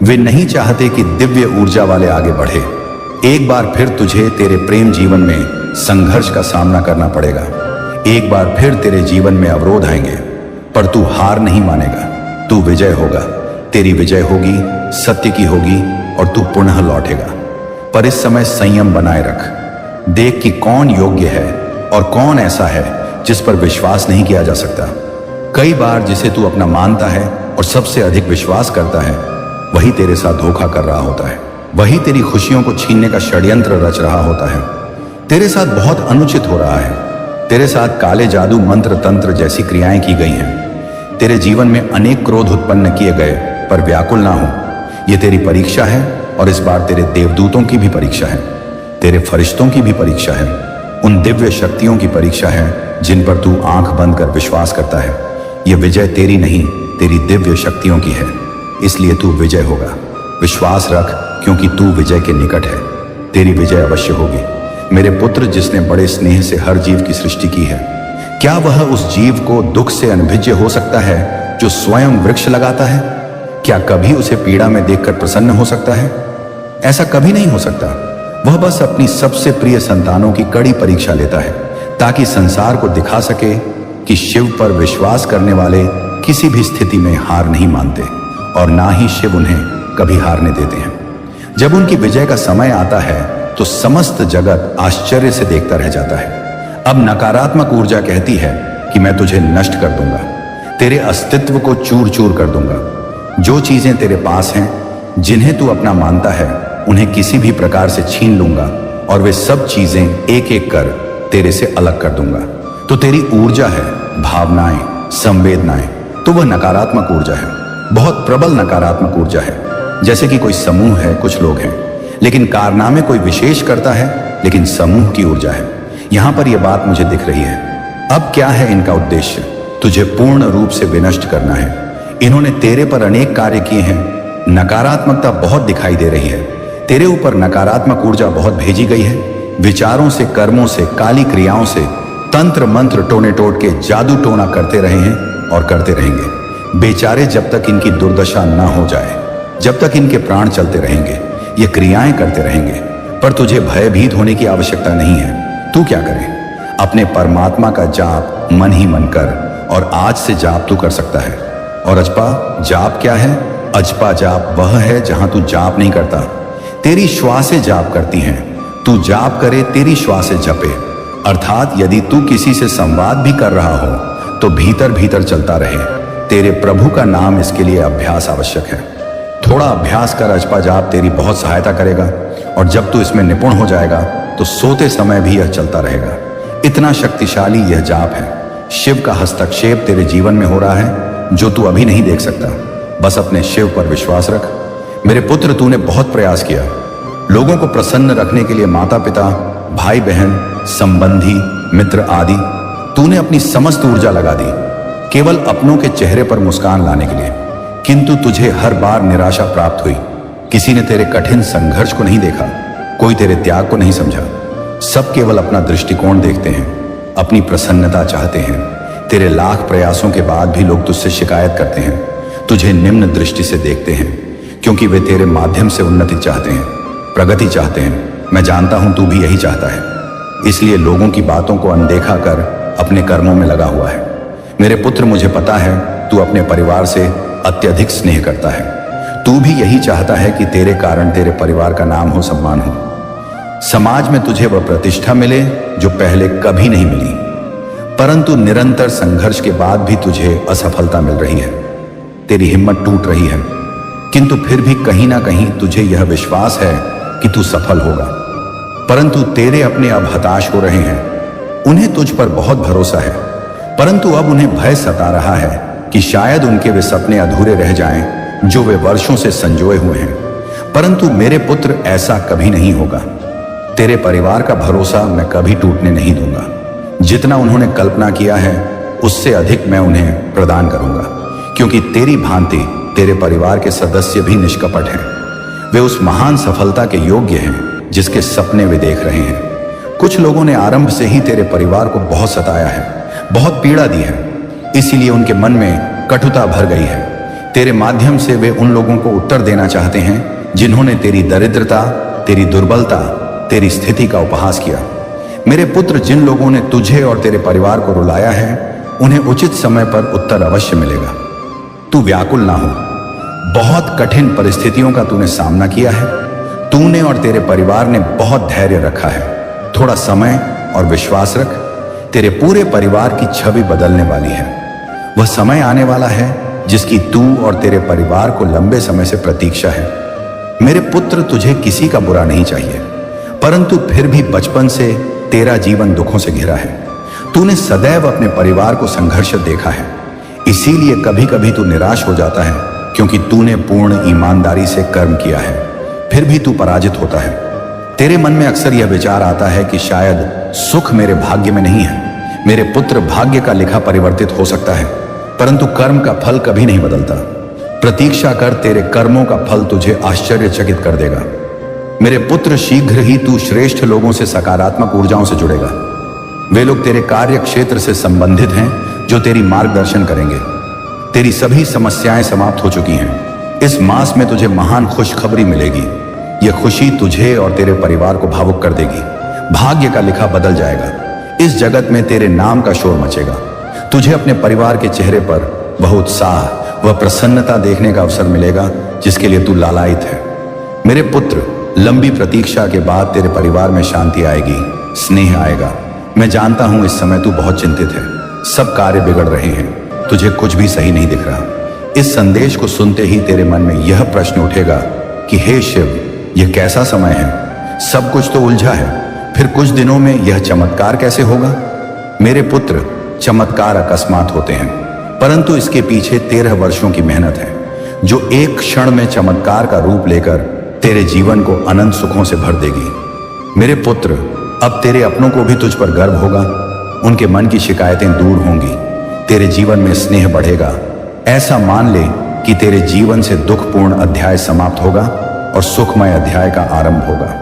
वे नहीं चाहते कि दिव्य ऊर्जा वाले आगे बढ़े। एक बार फिर तुझे तेरे प्रेम जीवन में संघर्ष का सामना करना पड़ेगा। एक बार फिर तेरे जीवन में अवरोध आएंगे, पर तू हार नहीं मानेगा। तू विजय होगा। तेरी विजय होगी, सत्य की होगी, और तू पुनः लौटेगा। पर इस समय संयम बनाए रख। देख कि कौन योग्य है और कौन ऐसा है जिस पर विश्वास नहीं किया जा सकता। कई बार जिसे तू अपना मानता है और सबसे अधिक विश्वास करता है, वही तेरे साथ धोखा कर रहा होता है। वही तेरी खुशियों को छीनने का षड्यंत्र रच रहा होता है। तेरे साथ बहुत अनुचित हो रहा है। तेरे साथ काले जादू, मंत्र, तंत्र जैसी क्रियाएं की गई हैं। तेरे जीवन में अनेक क्रोध उत्पन्न किए गए, पर व्याकुल ना हो। यह तेरी परीक्षा है, और इस बार तेरे देवदूतों की भी परीक्षा है, तेरे फरिश्तों की भी परीक्षा है, उन दिव्य शक्तियों की परीक्षा है जिन पर तू आंख बंद कर विश्वास करता है। यह विजय तेरी नहीं, तेरी दिव्य शक्तियों की है, इसलिए तू विजय होगा। विश्वास रख, क्योंकि तू विजय के निकट है। तेरी विजय अवश्य होगी। मेरे पुत्र, जिसने बड़े स्नेह से हर जीव की सृष्टि की है, क्या वह उस जीव को दुख से अनभिज्य हो सकता है जो स्वयं वृक्ष लगाता है? क्या कभी उसे पीड़ा में देखकर प्रसन्न हो सकता है? ऐसा कभी नहीं हो सकता। वह बस अपनी सबसे प्रिय संतानों की कड़ी परीक्षा लेता है, ताकि संसार को दिखा सके कि शिव पर विश्वास करने वाले किसी भी स्थिति में हार नहीं मानते, और ना ही शिव उन्हें कभी हारने देते हैं। जब उनकी विजय का समय आता है तो समस्त जगत आश्चर्य से देखता रह जाता है। अब नकारात्मक ऊर्जा कहती है कि मैं तुझे नष्ट कर दूंगा, तेरे अस्तित्व को चूर चूर कर दूंगा। जो चीजें तेरे पास हैं, जिन्हें तू अपना मानता है, उन्हें किसी भी प्रकार से छीन लूंगा और वे सब चीजें एक एक कर तेरे से अलग कर दूंगा। तो तेरी ऊर्जा है, भावनाएं, संवेदनाएं, तो वह नकारात्मक ऊर्जा है, बहुत प्रबल नकारात्मक ऊर्जा है। जैसे कि कोई समूह है, कुछ लोग हैं, लेकिन कारनामे कोई विशेष करता है, लेकिन समूह की ऊर्जा है। यहां पर यह बात मुझे दिख रही है। अब क्या है इनका उद्देश्य? तुझे पूर्ण रूप से विनष्ट करना है। इन्होंने तेरे पर अनेक कार्य किए हैं। नकारात्मकता बहुत दिखाई दे रही है, तेरे ऊपर नकारात्मक ऊर्जा बहुत भेजी गई है। विचारों से, कर्मों से, काली क्रियाओं से, तंत्र मंत्र टोने टोट के जादू टोना करते रहे हैं और करते रहेंगे। बेचारे जब तक इनकी दुर्दशा न हो जाए, जब तक इनके प्राण चलते रहेंगे, ये क्रियाएं करते रहेंगे। पर तुझे भयभीत होने की आवश्यकता नहीं है। तू क्या करे? अपने परमात्मा का जाप मन ही मन कर, और आज से जाप तू कर सकता है। और अजपा जाप क्या है? अजपा जाप वह है जहां तू जाप नहीं करता, तेरी श्वासें जाप करती हैं। तू जाप करे, तेरी श्वासें जपे। अर्थात यदि तू किसी से संवाद भी कर रहा हो तो भीतर भीतर चलता रहे। तेरे प्रभु का नाम, इसके लिए अभ्यास आवश्यक है। थोड़ा अभ्यास कर, अजपा जाप तेरी बहुत सहायता करेगा। और जब तू इसमें निपुण हो जाएगा तो सोते समय भी यह चलता रहेगा। इतना शक्तिशाली यह जाप है। शिव का हस्तक्षेप तेरे जीवन में हो रहा है जो तू अभी नहीं देख सकता। बस अपने शिव पर विश्वास रख। मेरे पुत्र, तूने बहुत प्रयास किया। लोगों को प्रसन्न रखने के लिए माता पिता, भाई बहन, संबंधी, मित्र आदि, तूने अपनी समस्त ऊर्जा लगा दी केवल अपनों के चेहरे पर मुस्कान लाने के लिए। किंतु तुझे हर बार निराशा प्राप्त हुई। किसी ने तेरे कठिन संघर्ष को नहीं देखा, कोई तेरे त्याग को नहीं समझा। सब केवल अपना दृष्टिकोण देखते हैं, अपनी प्रसन्नता चाहते हैं। तेरे लाख प्रयासों के बाद भी लोग तुझसे शिकायत करते हैं, तुझे निम्न दृष्टि से देखते हैं, क्योंकि वे तेरे माध्यम से उन्नति चाहते हैं, प्रगति चाहते हैं। मैं जानता हूं तू भी यही चाहता है, इसलिए लोगों की बातों को अनदेखा कर अपने कर्मों में लगा हुआ है। मेरे पुत्र, मुझे पता है तू अपने परिवार से अत्यधिक स्नेह करता है। तू भी यही चाहता है कि तेरे कारण तेरे परिवार का नाम हो, सम्मान हो, समाज में तुझे वह प्रतिष्ठा मिले जो पहले कभी नहीं मिली। परंतु निरंतर संघर्ष के बाद भी तुझे असफलता मिल रही है, तेरी हिम्मत टूट रही है। किंतु फिर भी कहीं ना कहीं तुझे यह विश्वास है कि तू सफल होगा। परंतु तेरे अपने अब हताश हो रहे हैं। उन्हें तुझ पर बहुत भरोसा है, परंतु अब उन्हें भय सता रहा है कि शायद उनके वे सपने अधूरे रह जाएं जो वे वर्षों से संजोए हुए हैं। परंतु मेरे पुत्र, ऐसा कभी नहीं होगा। तेरे परिवार का भरोसा मैं कभी टूटने नहीं दूंगा। जितना उन्होंने कल्पना किया है उससे अधिक मैं उन्हें प्रदान करूंगा, क्योंकि तेरी भांति तेरे परिवार के सदस्य भी निष्कपट हैं। वे उस महान सफलता के योग्य हैं जिसके सपने वे देख रहे हैं। कुछ लोगों ने आरंभ से ही तेरे परिवार को बहुत सताया है, बहुत पीड़ा दी है, इसीलिए उनके मन में कटुता भर गई है। तेरे माध्यम से वे उन लोगों को उत्तर देना चाहते हैं जिन्होंने तेरी दरिद्रता, तेरी दुर्बलता, तेरी स्थिति का उपहास किया। मेरे पुत्र, जिन लोगों ने तुझे और तेरे परिवार को रुलाया है, उन्हें उचित समय पर उत्तर अवश्य मिलेगा। तू व्याकुल ना हो। बहुत कठिन परिस्थितियों का तूने सामना किया है। तूने और तेरे परिवार ने बहुत धैर्य रखा है। थोड़ा समय और विश्वास रख। तेरे पूरे परिवार की छवि बदलने वाली है। वह समय आने वाला है जिसकी तू और तेरे परिवार को लंबे समय से प्रतीक्षा है। मेरे पुत्र, तुझे किसी का बुरा नहीं चाहिए, परंतु फिर भी बचपन से तेरा जीवन दुखों से घिरा है। तूने सदैव अपने परिवार को संघर्ष देखा है, इसीलिए कभी कभी तू निराश हो जाता है, क्योंकि तूने पूर्ण ईमानदारी से कर्म किया है, फिर भी तू पराजित होता है। तेरे मन में अक्सर यह विचार आता है कि शायद सुख मेरे भाग्य में नहीं है। मेरे पुत्र, भाग्य का लिखा परिवर्तित हो सकता है, परंतु कर्म का फल कभी नहीं बदलता। प्रतीक्षा कर, तेरे कर्मों का फल तुझे आश्चर्यचकित कर देगा। मेरे पुत्र, शीघ्र ही तू श्रेष्ठ लोगों से, सकारात्मक ऊर्जाओं से जुड़ेगा। वे लोग तेरे कार्य क्षेत्र से संबंधित हैं जो तेरी मार्गदर्शन करेंगे। तेरी सभी समस्याएं समाप्त हो चुकी हैं। इस मास में तुझे महान खुशखबरी मिलेगी। यह खुशी तुझे और तेरे परिवार को भावुक कर देगी। भाग्य का लिखा बदल जाएगा। इस जगत में तेरे नाम का शोर मचेगा। तुझे अपने परिवार के चेहरे पर वह उत्साह, वह प्रसन्नता देखने का अवसर मिलेगा जिसके लिए तू लालायित है। मेरे पुत्र, लंबी प्रतीक्षा के बाद तेरे परिवार में शांति आएगी, स्नेह आएगा। मैं जानता हूं इस समय तू बहुत चिंतित है। सब कार्य बिगड़ रहे हैं, तुझे कुछ भी सही नहीं दिख रहा। इस संदेश को सुनते ही तेरे मन में यह प्रश्न उठेगा कि हे शिव, यह कैसा समय है, सब कुछ तो उलझा है, फिर कुछ दिनों में यह चमत्कार कैसे होगा। मेरे पुत्र, चमत्कार अकस्मात होते हैं, परंतु इसके पीछे 13 वर्षों की मेहनत है, जो एक क्षण में चमत्कार का रूप लेकर तेरे जीवन को अनंत सुखों से भर देगी। मेरे पुत्र, अब तेरे अपनों को भी तुझ पर गर्व होगा, उनके मन की शिकायतें दूर होंगी, तेरे जीवन में स्नेह बढ़ेगा। ऐसा मान ले कि तेरे जीवन से दुखपूर्ण अध्याय समाप्त होगा और सुखमय अध्याय का आरंभ होगा।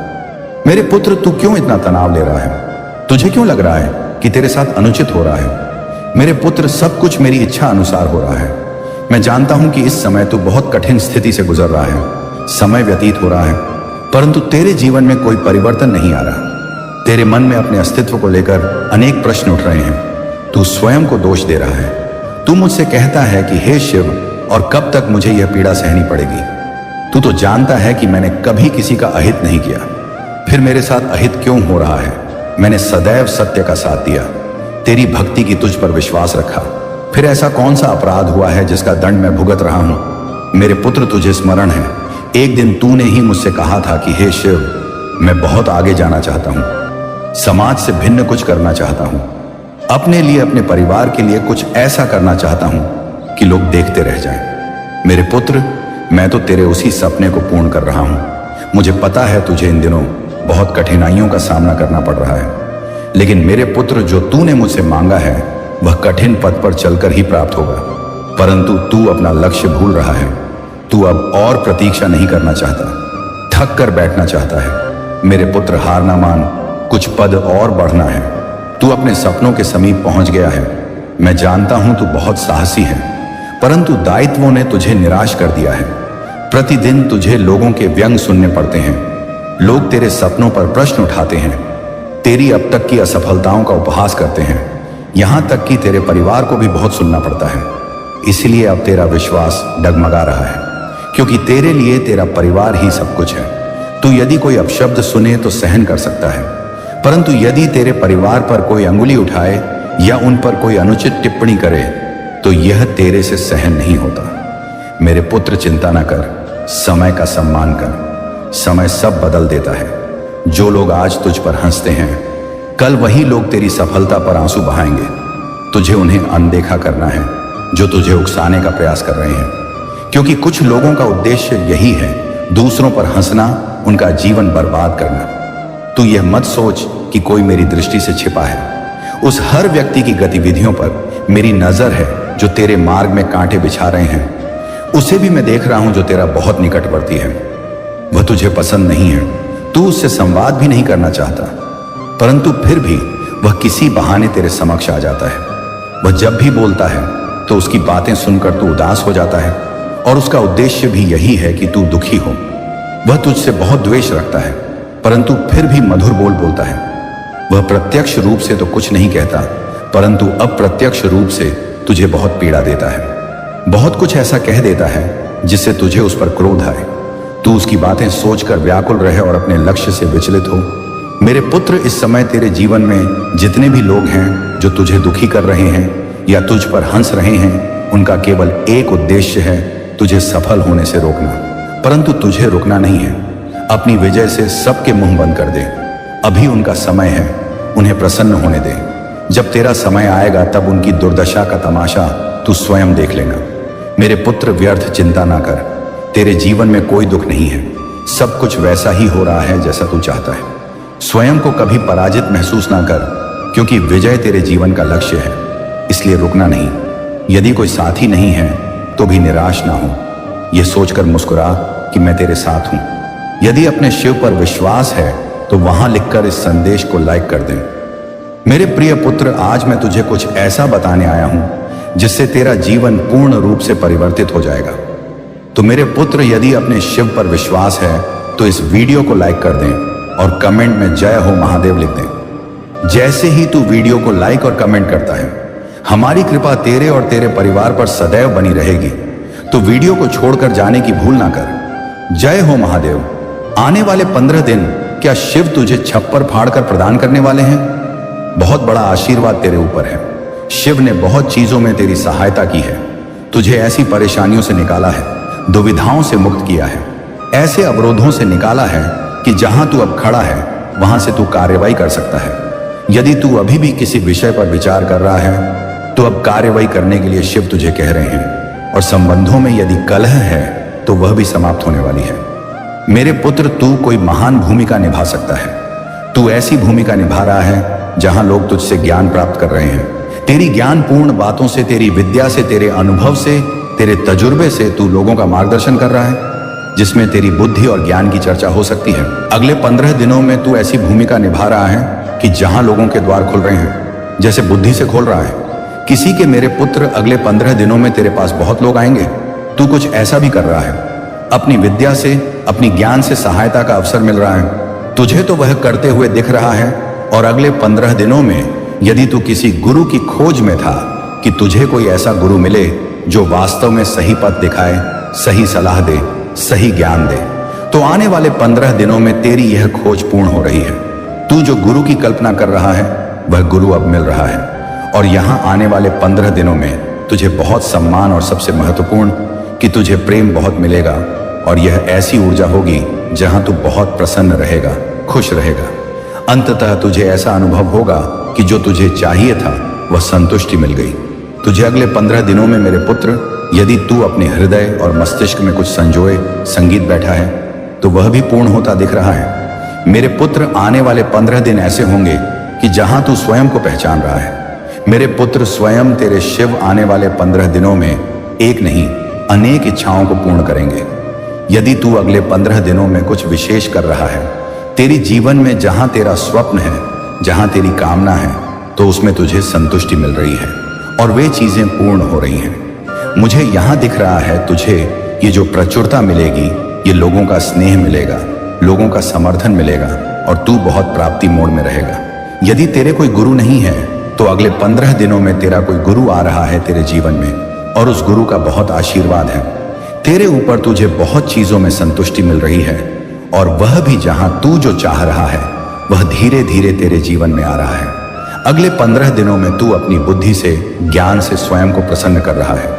मेरे पुत्र, तू क्यों इतना तनाव ले रहा है? तुझे क्यों लग रहा है कि तेरे साथ अनुचित हो रहा है? मेरे पुत्र, सब कुछ मेरी इच्छा अनुसार हो रहा है। मैं जानता हूं कि इस समय तू बहुत कठिन स्थिति से गुजर रहा है, समय व्यतीत हो रहा है, परंतु तेरे जीवन में कोई परिवर्तन नहीं आ रहा। तेरे मन में अपने अस्तित्व को लेकर अनेक प्रश्न उठ रहे हैं। तू स्वयं को दोष दे रहा है। तू मुझसे कहता है कि हे शिव, और कब तक मुझे यह पीड़ा सहनी पड़ेगी? तू तो जानता है कि मैंने कभी किसी का अहित नहीं किया, फिर मेरे साथ अहित क्यों हो रहा है? मैंने सदैव सत्य का साथ दिया, तेरी भक्ति की तुझ पर विश्वास रखा, फिर ऐसा कौन सा अपराध हुआ है जिसका दंड मैं भुगत रहा हूं? मेरे पुत्र, तुझे स्मरण है, एक दिन तूने ही मुझसे कहा था कि हे शिव, मैं बहुत आगे जाना चाहता हूं, समाज से भिन्न कुछ करना चाहता हूं, अपने लिए, अपने परिवार के लिए कुछ ऐसा करना चाहता हूं कि लोग देखते रह जाएं। मेरे पुत्र, मैं तो तेरे उसी सपने को पूर्ण कर रहा हूं। मुझे पता है तुझे इन दिनों बहुत कठिनाइयों का सामना करना पड़ रहा है, लेकिन मेरे पुत्र, जो तूने मुझसे मांगा है वह कठिन पथ पर चलकर ही प्राप्त होगा। परंतु तू अपना लक्ष्य भूल रहा है। तू अब और प्रतीक्षा नहीं करना चाहता, थक कर बैठना चाहता है। मेरे पुत्र, हार ना मान, कुछ पद और बढ़ना है। तू अपने सपनों के समीप पहुंच गया है। मैं जानता हूं तू बहुत साहसी है, परंतु दायित्वों ने तुझे निराश कर दिया है। प्रतिदिन तुझे लोगों के व्यंग सुनने पड़ते हैं। लोग तेरे सपनों पर प्रश्न उठाते हैं, तेरी अब तक की असफलताओं का उपहास करते हैं, यहां तक कि तेरे परिवार को भी बहुत सुनना पड़ता है। इसलिए अब तेरा विश्वास डगमगा रहा है, क्योंकि तेरे लिए तेरा परिवार ही सब कुछ है। तू यदि कोई अपशब्द सुने तो सहन कर सकता है, परंतु यदि तेरे परिवार पर कोई अंगुली उठाए या उन पर कोई अनुचित टिप्पणी करे तो यह तेरे से सहन नहीं होता। मेरे पुत्र, चिंता न कर, समय का सम्मान कर। समय सब बदल देता है। जो लोग आज तुझ पर हंसते हैं, कल वही लोग तेरी सफलता पर आंसू बहाएंगे। तुझे उन्हें अनदेखा करना है जो तुझे उकसाने का प्रयास कर रहे हैं, क्योंकि कुछ लोगों का उद्देश्य यही है, दूसरों पर हंसना, उनका जीवन बर्बाद करना। तू यह मत सोच कि कोई मेरी दृष्टि से छिपा है। उस हर व्यक्ति की गतिविधियों पर मेरी नजर है जो तेरे मार्ग में कांटे बिछा रहे हैं। उसे भी मैं देख रहा हूं जो तेरा बहुत निकटवर्ती है। वह तुझे पसंद नहीं है, तू उससे संवाद भी नहीं करना चाहता, परंतु फिर भी वह किसी बहाने तेरे समक्ष आ जाता है। वह जब भी बोलता है तो उसकी बातें सुनकर तू उदास हो जाता है, और उसका उद्देश्य भी यही है कि तू दुखी हो। वह तुझसे बहुत द्वेष रखता है, परंतु फिर भी मधुर बोल बोलता है। वह प्रत्यक्ष रूप से तो कुछ नहीं कहता, परंतु अप्रत्यक्ष रूप से तुझे बहुत पीड़ा देता है। बहुत कुछ ऐसा कह देता है जिससे तुझे उस पर क्रोध आए। तू उसकी बातें सोचकर व्याकुल रहे और अपने लक्ष्य से विचलित हो। मेरे पुत्र, इस समय तेरे जीवन में जितने भी लोग हैं जो तुझे दुखी कर रहे हैं या तुझ पर हंस रहे हैं, उनका केवल एक उद्देश्य है, तुझे सफल होने से रोकना। परंतु तुझे रुकना नहीं है। अपनी विजय से सबके मुंह बंद कर दे। अभी उनका समय है, उन्हें प्रसन्न होने दे। जब तेरा समय आएगा तब उनकी दुर्दशा का तमाशा तू स्वयं देख लेना। मेरे पुत्र, व्यर्थ चिंता ना कर। तेरे जीवन में कोई दुख नहीं है, सब कुछ वैसा ही हो रहा है जैसा तू चाहता है। स्वयं को कभी पराजित महसूस ना कर, क्योंकि विजय तेरे जीवन का लक्ष्य है। इसलिए रुकना नहीं। यदि कोई साथी नहीं है तो भी निराश ना हो। यह सोचकर मुस्कुरा कि मैं तेरे साथ हूं। यदि अपने शिव पर विश्वास है तो वहां लिखकर इस संदेश को लाइक कर दें। मेरे प्रिय पुत्र, आज मैं तुझे कुछ ऐसा बताने आया हूं जिससे तेरा जीवन पूर्ण रूप से परिवर्तित हो जाएगा। तो मेरे पुत्र, यदि अपने शिव पर विश्वास है तो इस वीडियो को लाइक कर दें और कमेंट में जय हो महादेव लिख दें। जैसे ही तू वीडियो को लाइक और कमेंट करता है, हमारी कृपा तेरे और तेरे परिवार पर सदैव बनी रहेगी। तो वीडियो को छोड़कर जाने की भूल ना कर। जय हो महादेव। आने वाले 15 दिन क्या शिव तुझे छप्पर फाड़कर प्रदान करने वाले हैं? बहुत बड़ा आशीर्वाद तेरे ऊपर है। शिव ने बहुत चीजों में तेरी सहायता की है, तुझे ऐसी परेशानियों से निकाला है, दुविधाओं से मुक्त किया है, ऐसे अवरोधों से निकाला है कि जहां तू अब खड़ा है वहां से तू कार्यवाही कर सकता है। यदि तू अभी भी किसी विषय पर विचार कर रहा है तो अब कार्यवाही करने के लिए शिव तुझे कह रहे हैं, और संबंधों में यदि कलह है तो वह भी समाप्त होने वाली है। मेरे पुत्र, तू कोई महान भूमिका निभा सकता है। तू ऐसी भूमिका निभा रहा है जहां लोग तुझसे ज्ञान प्राप्त कर रहे हैं। तेरी ज्ञानपूर्ण बातों से, तेरी विद्या से, तेरे अनुभव से, तेरे तजुर्बे से तू लोगों का मार्गदर्शन कर रहा है, जिसमें तेरी बुद्धि और ज्ञान की चर्चा हो सकती है। अगले 15 दिनों में तू ऐसी भूमिका निभा रहा है कि जहां लोगों के द्वार खुल रहे हैं, जैसे बुद्धि से खोल रहा है। किसी के मेरे पुत्र, अगले 15 दिनों में तेरे पास बहुत लोग आएंगे। तू कुछ ऐसा भी कर रहा है, अपनी विद्या से, अपनी ज्ञान से सहायता का अवसर मिल रहा है। तुझे तो वह करते हुए दिख रहा है, और अगले 15 दिनों में यदि तू किसी गुरु की खोज में था कि तुझे कोई ऐसा गुरु मिले जो वास्तव में सही पथ दिखाए, सही सलाह दे, सही ज्ञान दे, तो आने वाले 15 दिनों में तेरी यह खोज पूर्ण हो रही है। तू जो गुरु की कल्पना कर रहा है वह गुरु अब मिल रहा है, और यहां आने वाले 15 दिनों में तुझे बहुत सम्मान, और सबसे महत्वपूर्ण कि तुझे प्रेम बहुत मिलेगा, और यह ऐसी ऊर्जा होगी जहां तू बहुत प्रसन्न रहेगा, खुश रहेगा। अंततः तुझे ऐसा अनुभव होगा कि जो तुझे चाहिए था वह संतुष्टि मिल गई। तुझे अगले 15 दिनों में मेरे पुत्र, यदि तू अपने हृदय और मस्तिष्क में कुछ संजोए संगीत बैठा है तो वह भी पूर्ण होता दिख रहा है। मेरे पुत्र, आने वाले 15 दिन ऐसे होंगे कि जहां तू स्वयं को पहचान रहा है। मेरे पुत्र, स्वयं तेरे शिव आने वाले 15 दिनों में एक नहीं अनेक इच्छाओं को पूर्ण करेंगे। यदि तू अगले 15 दिनों में कुछ विशेष कर रहा है, तेरी जीवन में जहां तेरा स्वप्न है, जहां तेरी कामना है, तो उसमें तुझे संतुष्टि मिल रही है और वे चीजें पूर्ण हो रही हैं। मुझे यहां दिख रहा है तुझे ये जो प्रचुरता मिलेगी, ये लोगों का स्नेह मिलेगा, लोगों का समर्थन मिलेगा, और तू बहुत प्राप्ति मोड में रहेगा। यदि तेरे कोई गुरु नहीं है तो अगले 15 दिनों में तेरा कोई गुरु आ रहा है तेरे जीवन में, और उस गुरु का बहुत आशीर्वाद है तेरे ऊपर। तुझे बहुत चीजों में संतुष्टि मिल रही है, और वह भी जहां तू जो चाह रहा है वह धीरे धीरे तेरे जीवन में आ रहा है। अगले 15 दिनों में तू अपनी बुद्धि से, ज्ञान से स्वयं को प्रसन्न कर रहा है।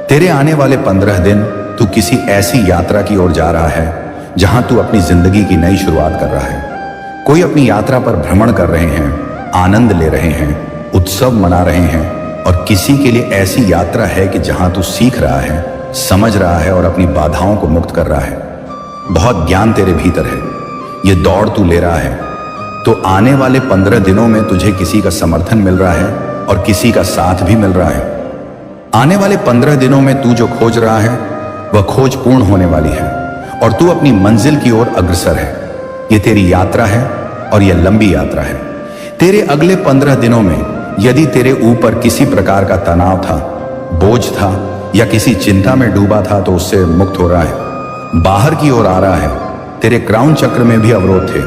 तेरे आने वाले 15 दिन तू किसी ऐसी यात्रा की ओर जा रहा है जहां तू अपनी जिंदगी की नई शुरुआत कर रहा है। कोई अपनी यात्रा पर भ्रमण कर रहे हैं, आनंद ले रहे हैं, उत्सव मना रहे हैं, और किसी के लिए ऐसी यात्रा है कि जहां तू सीख रहा है, समझ रहा है और अपनी बाधाओं को मुक्त कर रहा है। बहुत ज्ञान तेरे भीतर है, ये दौड़ तू ले रहा है। तो आने वाले 15 दिनों में तुझे किसी का समर्थन मिल रहा है और किसी का साथ भी मिल रहा है। आने वाले 15 दिनों में तू जो खोज रहा है वह खोज पूर्ण होने वाली है, और तू अपनी मंजिल की ओर अग्रसर है। ये तेरी यात्रा है, और यह लंबी यात्रा है। तेरे अगले 15 दिनों में यदि तेरे ऊपर किसी प्रकार का तनाव था, बोझ था, या किसी चिंता में डूबा था, तो उससे मुक्त हो रहा है, बाहर की ओर आ रहा है। तेरे क्राउन चक्र में भी अवरोध थे,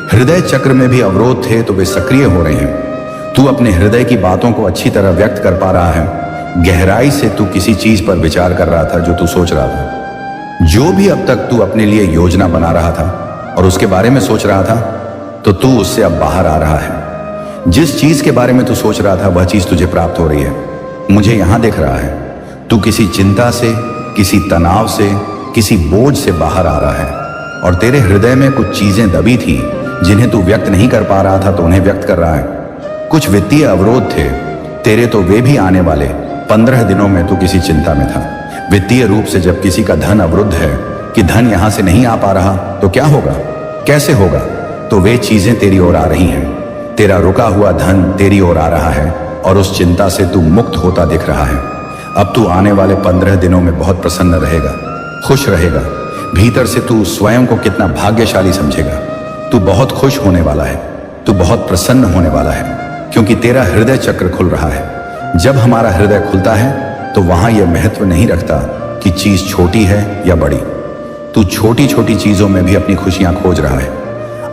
हृदय चक्र में भी अवरोध थे, तो वे सक्रिय हो रहे हैं। तू अपने हृदय की बातों को अच्छी तरह व्यक्त कर पा रहा है। गहराई से तू किसी चीज पर विचार कर रहा था जो तू सोच रहा था। जो भी अब तक तू अपने लिए योजना बना रहा था और उसके बारे में सोच रहा था, तो तू उससे अब बाहर आ रहा है। जिस चीज के बारे में तू सोच रहा था वह चीज तुझे प्राप्त हो रही है। मुझे यहां दिख रहा है तू किसी चिंता से, किसी तनाव से, किसी बोझ से बाहर आ रहा है, और तेरे हृदय में कुछ चीजें दबी थी जिन्हें तू व्यक्त नहीं कर पा रहा था, तो उन्हें व्यक्त कर रहा है। कुछ वित्तीय अवरोध थे तेरे, तो वे भी आने वाले 15 दिनों में तू किसी चिंता में था। वित्तीय रूप से जब किसी का धन अवरुद्ध है कि धन यहां से नहीं आ पा रहा, तो क्या होगा, कैसे होगा, तो वे चीजें तेरी ओर आ रही हैं। तेरा रुका हुआ धन तेरी ओर आ रहा है, और उस चिंता से तू मुक्त होता दिख रहा है। अब तू आने वाले 15 दिनों में बहुत प्रसन्न रहेगा, खुश रहेगा। भीतर से तू स्वयं को कितना भाग्यशाली समझेगा। तू बहुत खुश होने वाला है, तू बहुत प्रसन्न होने वाला है, क्योंकि तेरा हृदय चक्र खुल रहा है। जब हमारा हृदय खुलता है तो वहां यह महत्व नहीं रखता कि चीज छोटी है या बड़ी। तू छोटी छोटी चीजों में भी अपनी खुशियां खोज रहा है।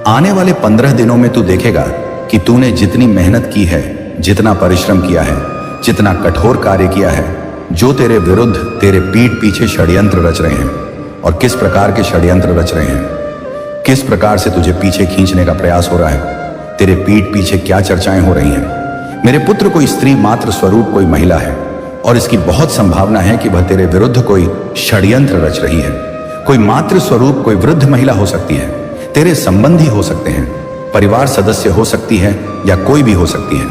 आने वाले 15 दिनों में तू देखेगा कि तूने जितनी मेहनत की है, जितना परिश्रम किया है, जितना कठोर कार्य किया है, जो तेरे विरुद्ध, तेरे पीठ पीछे षड्यंत्र रच रहे हैं, और किस प्रकार के षड्यंत्र रच रहे हैं, किस प्रकार से तुझे पीछे खींचने का प्रयास हो रहा है, तेरे पीठ पीछे क्या चर्चाएं हो रही हैं, मेरे पुत्र कोई स्त्री मात्र स्वरूप कोई महिला है और इसकी बहुत संभावना है कि वह तेरे विरुद्ध कोई षड्यंत्र रच रही है। कोई मातृ स्वरूप कोई वृद्ध महिला हो सकती है, तेरे संबंधी हो सकते हैं, परिवार सदस्य हो सकती है या कोई भी हो सकती है।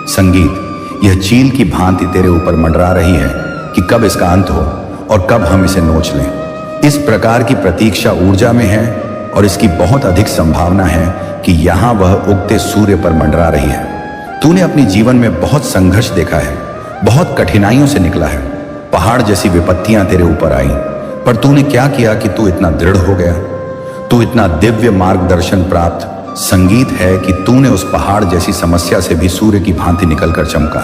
संगीत, यह चील की भांति तेरे ऊपर मंडरा रही है कि कब इसका अंत हो और कब हम इसे नोच लें। इस प्रकार की प्रतीक्षा ऊर्जा में है और इसकी बहुत अधिक संभावना है कि यहां वह उगते सूर्य पर मंडरा रही है। तूने अपने जीवन में बहुत संघर्ष देखा है, बहुत कठिनाइयों से निकला है, पहाड़ जैसी विपत्तियां तेरे ऊपर आई, पर तूने क्या किया कि तू इतना दृढ़ हो गया? तू इतना दिव्य मार्गदर्शन प्राप्त। संगीत है कि तूने उस पहाड़ जैसी समस्या से भी सूर्य की भांति निकलकर चमका।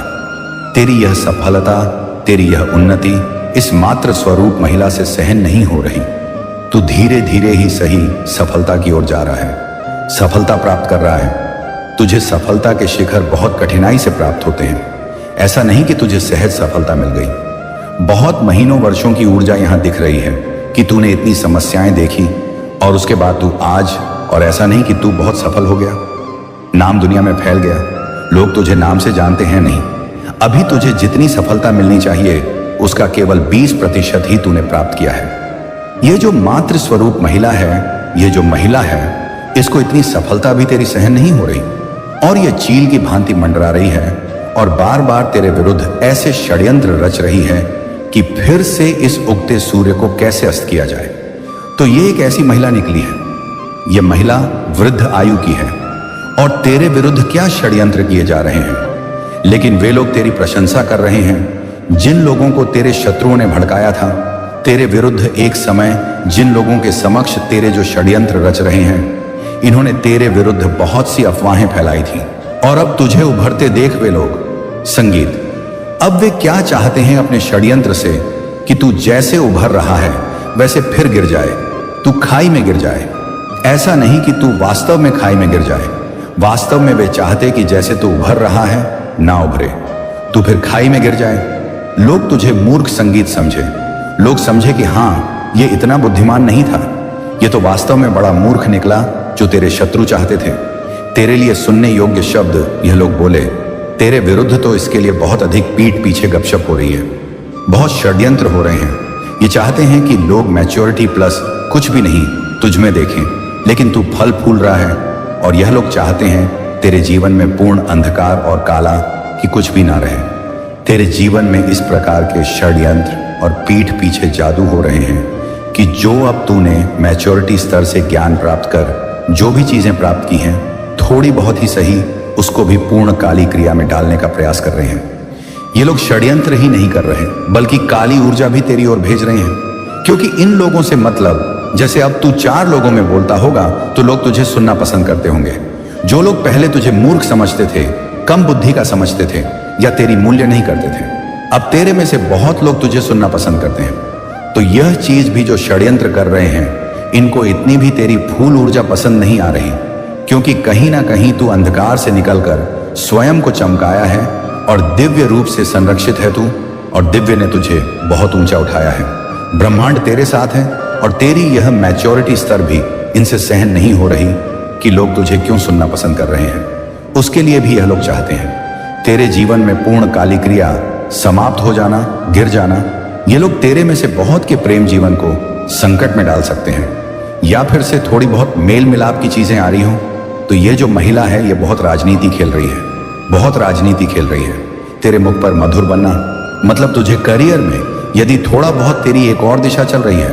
तेरी यह सफलता, तेरी यह उन्नति इस मात्र स्वरूप महिला से सहन नहीं हो रही। तू धीरे धीरे ही सही सफलता की ओर जा रहा है, सफलता प्राप्त कर रहा है। तुझे सफलता के शिखर बहुत कठिनाई से प्राप्त होते हैं। ऐसा नहीं कि तुझे सहज सफलता मिल गई। बहुत महीनों वर्षों की ऊर्जा यहां दिख रही है कि तूने इतनी समस्याएं देखी और उसके बाद तू आज, और ऐसा नहीं कि तू बहुत सफल हो गया, नाम दुनिया में फैल गया, लोग तुझे नाम से जानते हैं, नहीं। अभी तुझे जितनी सफलता मिलनी चाहिए उसका केवल 20% ही तूने प्राप्त किया है। यह जो मातृ स्वरूप महिला है, यह जो महिला है, इसको इतनी सफलता भी तेरी सहन नहीं हो रही और यह चील की भांति मंडरा रही है और बार बार तेरे विरुद्ध ऐसे षड्यंत्र रच रही है कि फिर से इस उगते सूर्य को कैसे अस्त किया जाए। तो ये एक ऐसी महिला निकली है। यह महिला वृद्ध आयु की है और तेरे विरुद्ध क्या षड्यंत्र किए जा रहे हैं, लेकिन वे लोग तेरी प्रशंसा कर रहे हैं। जिन लोगों को तेरे शत्रुओं ने भड़काया था, तेरे विरुद्ध एक समय जिन लोगों के समक्ष तेरे जो षड्यंत्र रच रहे हैं, इन्होंने तेरे विरुद्ध बहुत सी अफवाहें फैलाई थी और अब तुझे उभरते देख वे लोग। संगीत, अब वे क्या चाहते हैं अपने षड्यंत्र से कि तू जैसे उभर रहा है वैसे फिर गिर जाए, तू खाई में गिर जाए। ऐसा नहीं कि तू वास्तव में खाई में गिर जाए, वास्तव में वे चाहते कि जैसे तू उभर रहा है ना उभरे, तू फिर खाई में गिर जाए। लोग तुझे मूर्ख संगीत समझे, लोग समझे कि हाँ ये इतना बुद्धिमान नहीं था, ये तो वास्तव में बड़ा मूर्ख निकला जो तेरे शत्रु चाहते थे। तेरे लिए सुनने योग्य शब्द यह लोग बोले, तेरे विरुद्ध तो इसके लिए बहुत अधिक पीठ पीछे गपशप हो रही है, बहुत षड्यंत्र हो रहे हैं। ये चाहते हैं कि लोग मैच्योरिटी प्लस कुछ भी नहीं तुझ में देखें, लेकिन तू फल फूल रहा है। और यह लोग चाहते हैं तेरे जीवन में पूर्ण अंधकार और काला कि कुछ भी ना रहे। तेरे जीवन में इस प्रकार के षड्यंत्र और पीठ पीछे जादू हो रहे हैं कि जो अब तूने मैच्योरिटी स्तर से ज्ञान प्राप्त कर जो भी चीजें प्राप्त की हैं, थोड़ी बहुत ही सही, उसको भी पूर्ण काली क्रिया में डालने का प्रयास कर रहे हैं। ये लोग षड्यंत्र ही नहीं कर रहे बल्कि काली ऊर्जा भी तेरी ओर भेज रहे हैं, क्योंकि इन लोगों से मतलब, जैसे अब तू 4 लोगों में बोलता होगा तो लोग तुझे सुनना पसंद करते होंगे। जो लोग पहले तुझे मूर्ख समझते थे, कम बुद्धि का समझते थे या तेरी मूल्य नहीं करते थे, अब तेरे में से बहुत लोग तुझे सुनना पसंद करते हैं। तो यह चीज भी जो षड्यंत्र कर रहे हैं, इनको इतनी भी तेरी फूल ऊर्जा पसंद नहीं आ रही, क्योंकि कहीं ना कहीं तू अंधकार से निकलकर स्वयं को चमकाया है और दिव्य रूप से संरक्षित है तू, और दिव्य ने तुझे बहुत ऊंचा उठाया है। ब्रह्मांड तेरे साथ है और तेरी यह मैच्योरिटी स्तर भी इनसे सहन नहीं हो रही कि लोग तुझे क्यों सुनना पसंद कर रहे हैं। उसके लिए भी यह लोग चाहते हैं तेरे जीवन में पूर्ण काली क्रिया समाप्त हो जाना, गिर जाना। ये लोग तेरे में से बहुत के प्रेम जीवन को संकट में डाल सकते हैं, या फिर से थोड़ी बहुत मेल मिलाप की चीजें आ रही हो। तो ये जो महिला है, ये बहुत राजनीति खेल रही है, बहुत राजनीति खेल रही है। तेरे मुख पर मधुर बनना मतलब तुझे करियर में यदि थोड़ा बहुत तेरी एक और दिशा चल रही है,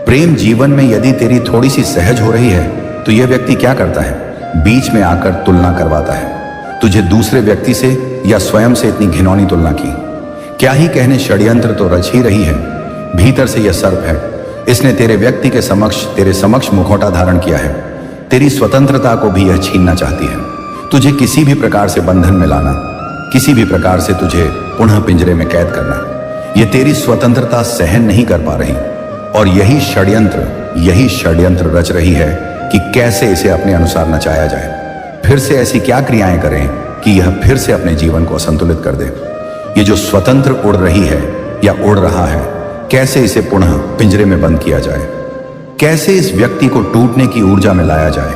प्रेम जीवन में यदि तेरी थोड़ी सी सहज हो रही है, तो यह व्यक्ति क्या करता है, बीच में आकर तुलना करवाता है तुझे दूसरे व्यक्ति से या स्वयं से। इतनी घिनौनी तुलना की, क्या ही कहने, षड्यंत्र तो रच ही रही है। भीतर से यह सर्प है, इसने तेरे व्यक्ति के समक्ष, तेरे समक्ष मुखौटा धारण किया है। तेरी स्वतंत्रता को भी यह छीनना चाहती है, तुझे किसी भी प्रकार से बंधन में लाना, किसी भी प्रकार से तुझे पुनः पिंजरे में कैद करना। यह तेरी स्वतंत्रता सहन नहीं कर पा रही और यही षड्यंत्र रच रही है कि कैसे इसे अपने अनुसार नचाया जाए। फिर से ऐसी क्या क्रियाएं करें कि यह फिर से अपने जीवन को असंतुलित कर दे। ये जो स्वतंत्र उड़ रही है या उड़ रहा है, कैसे इसे पुनः पिंजरे में बंद किया जाए, कैसे इस व्यक्ति को टूटने की ऊर्जा में लाया जाए,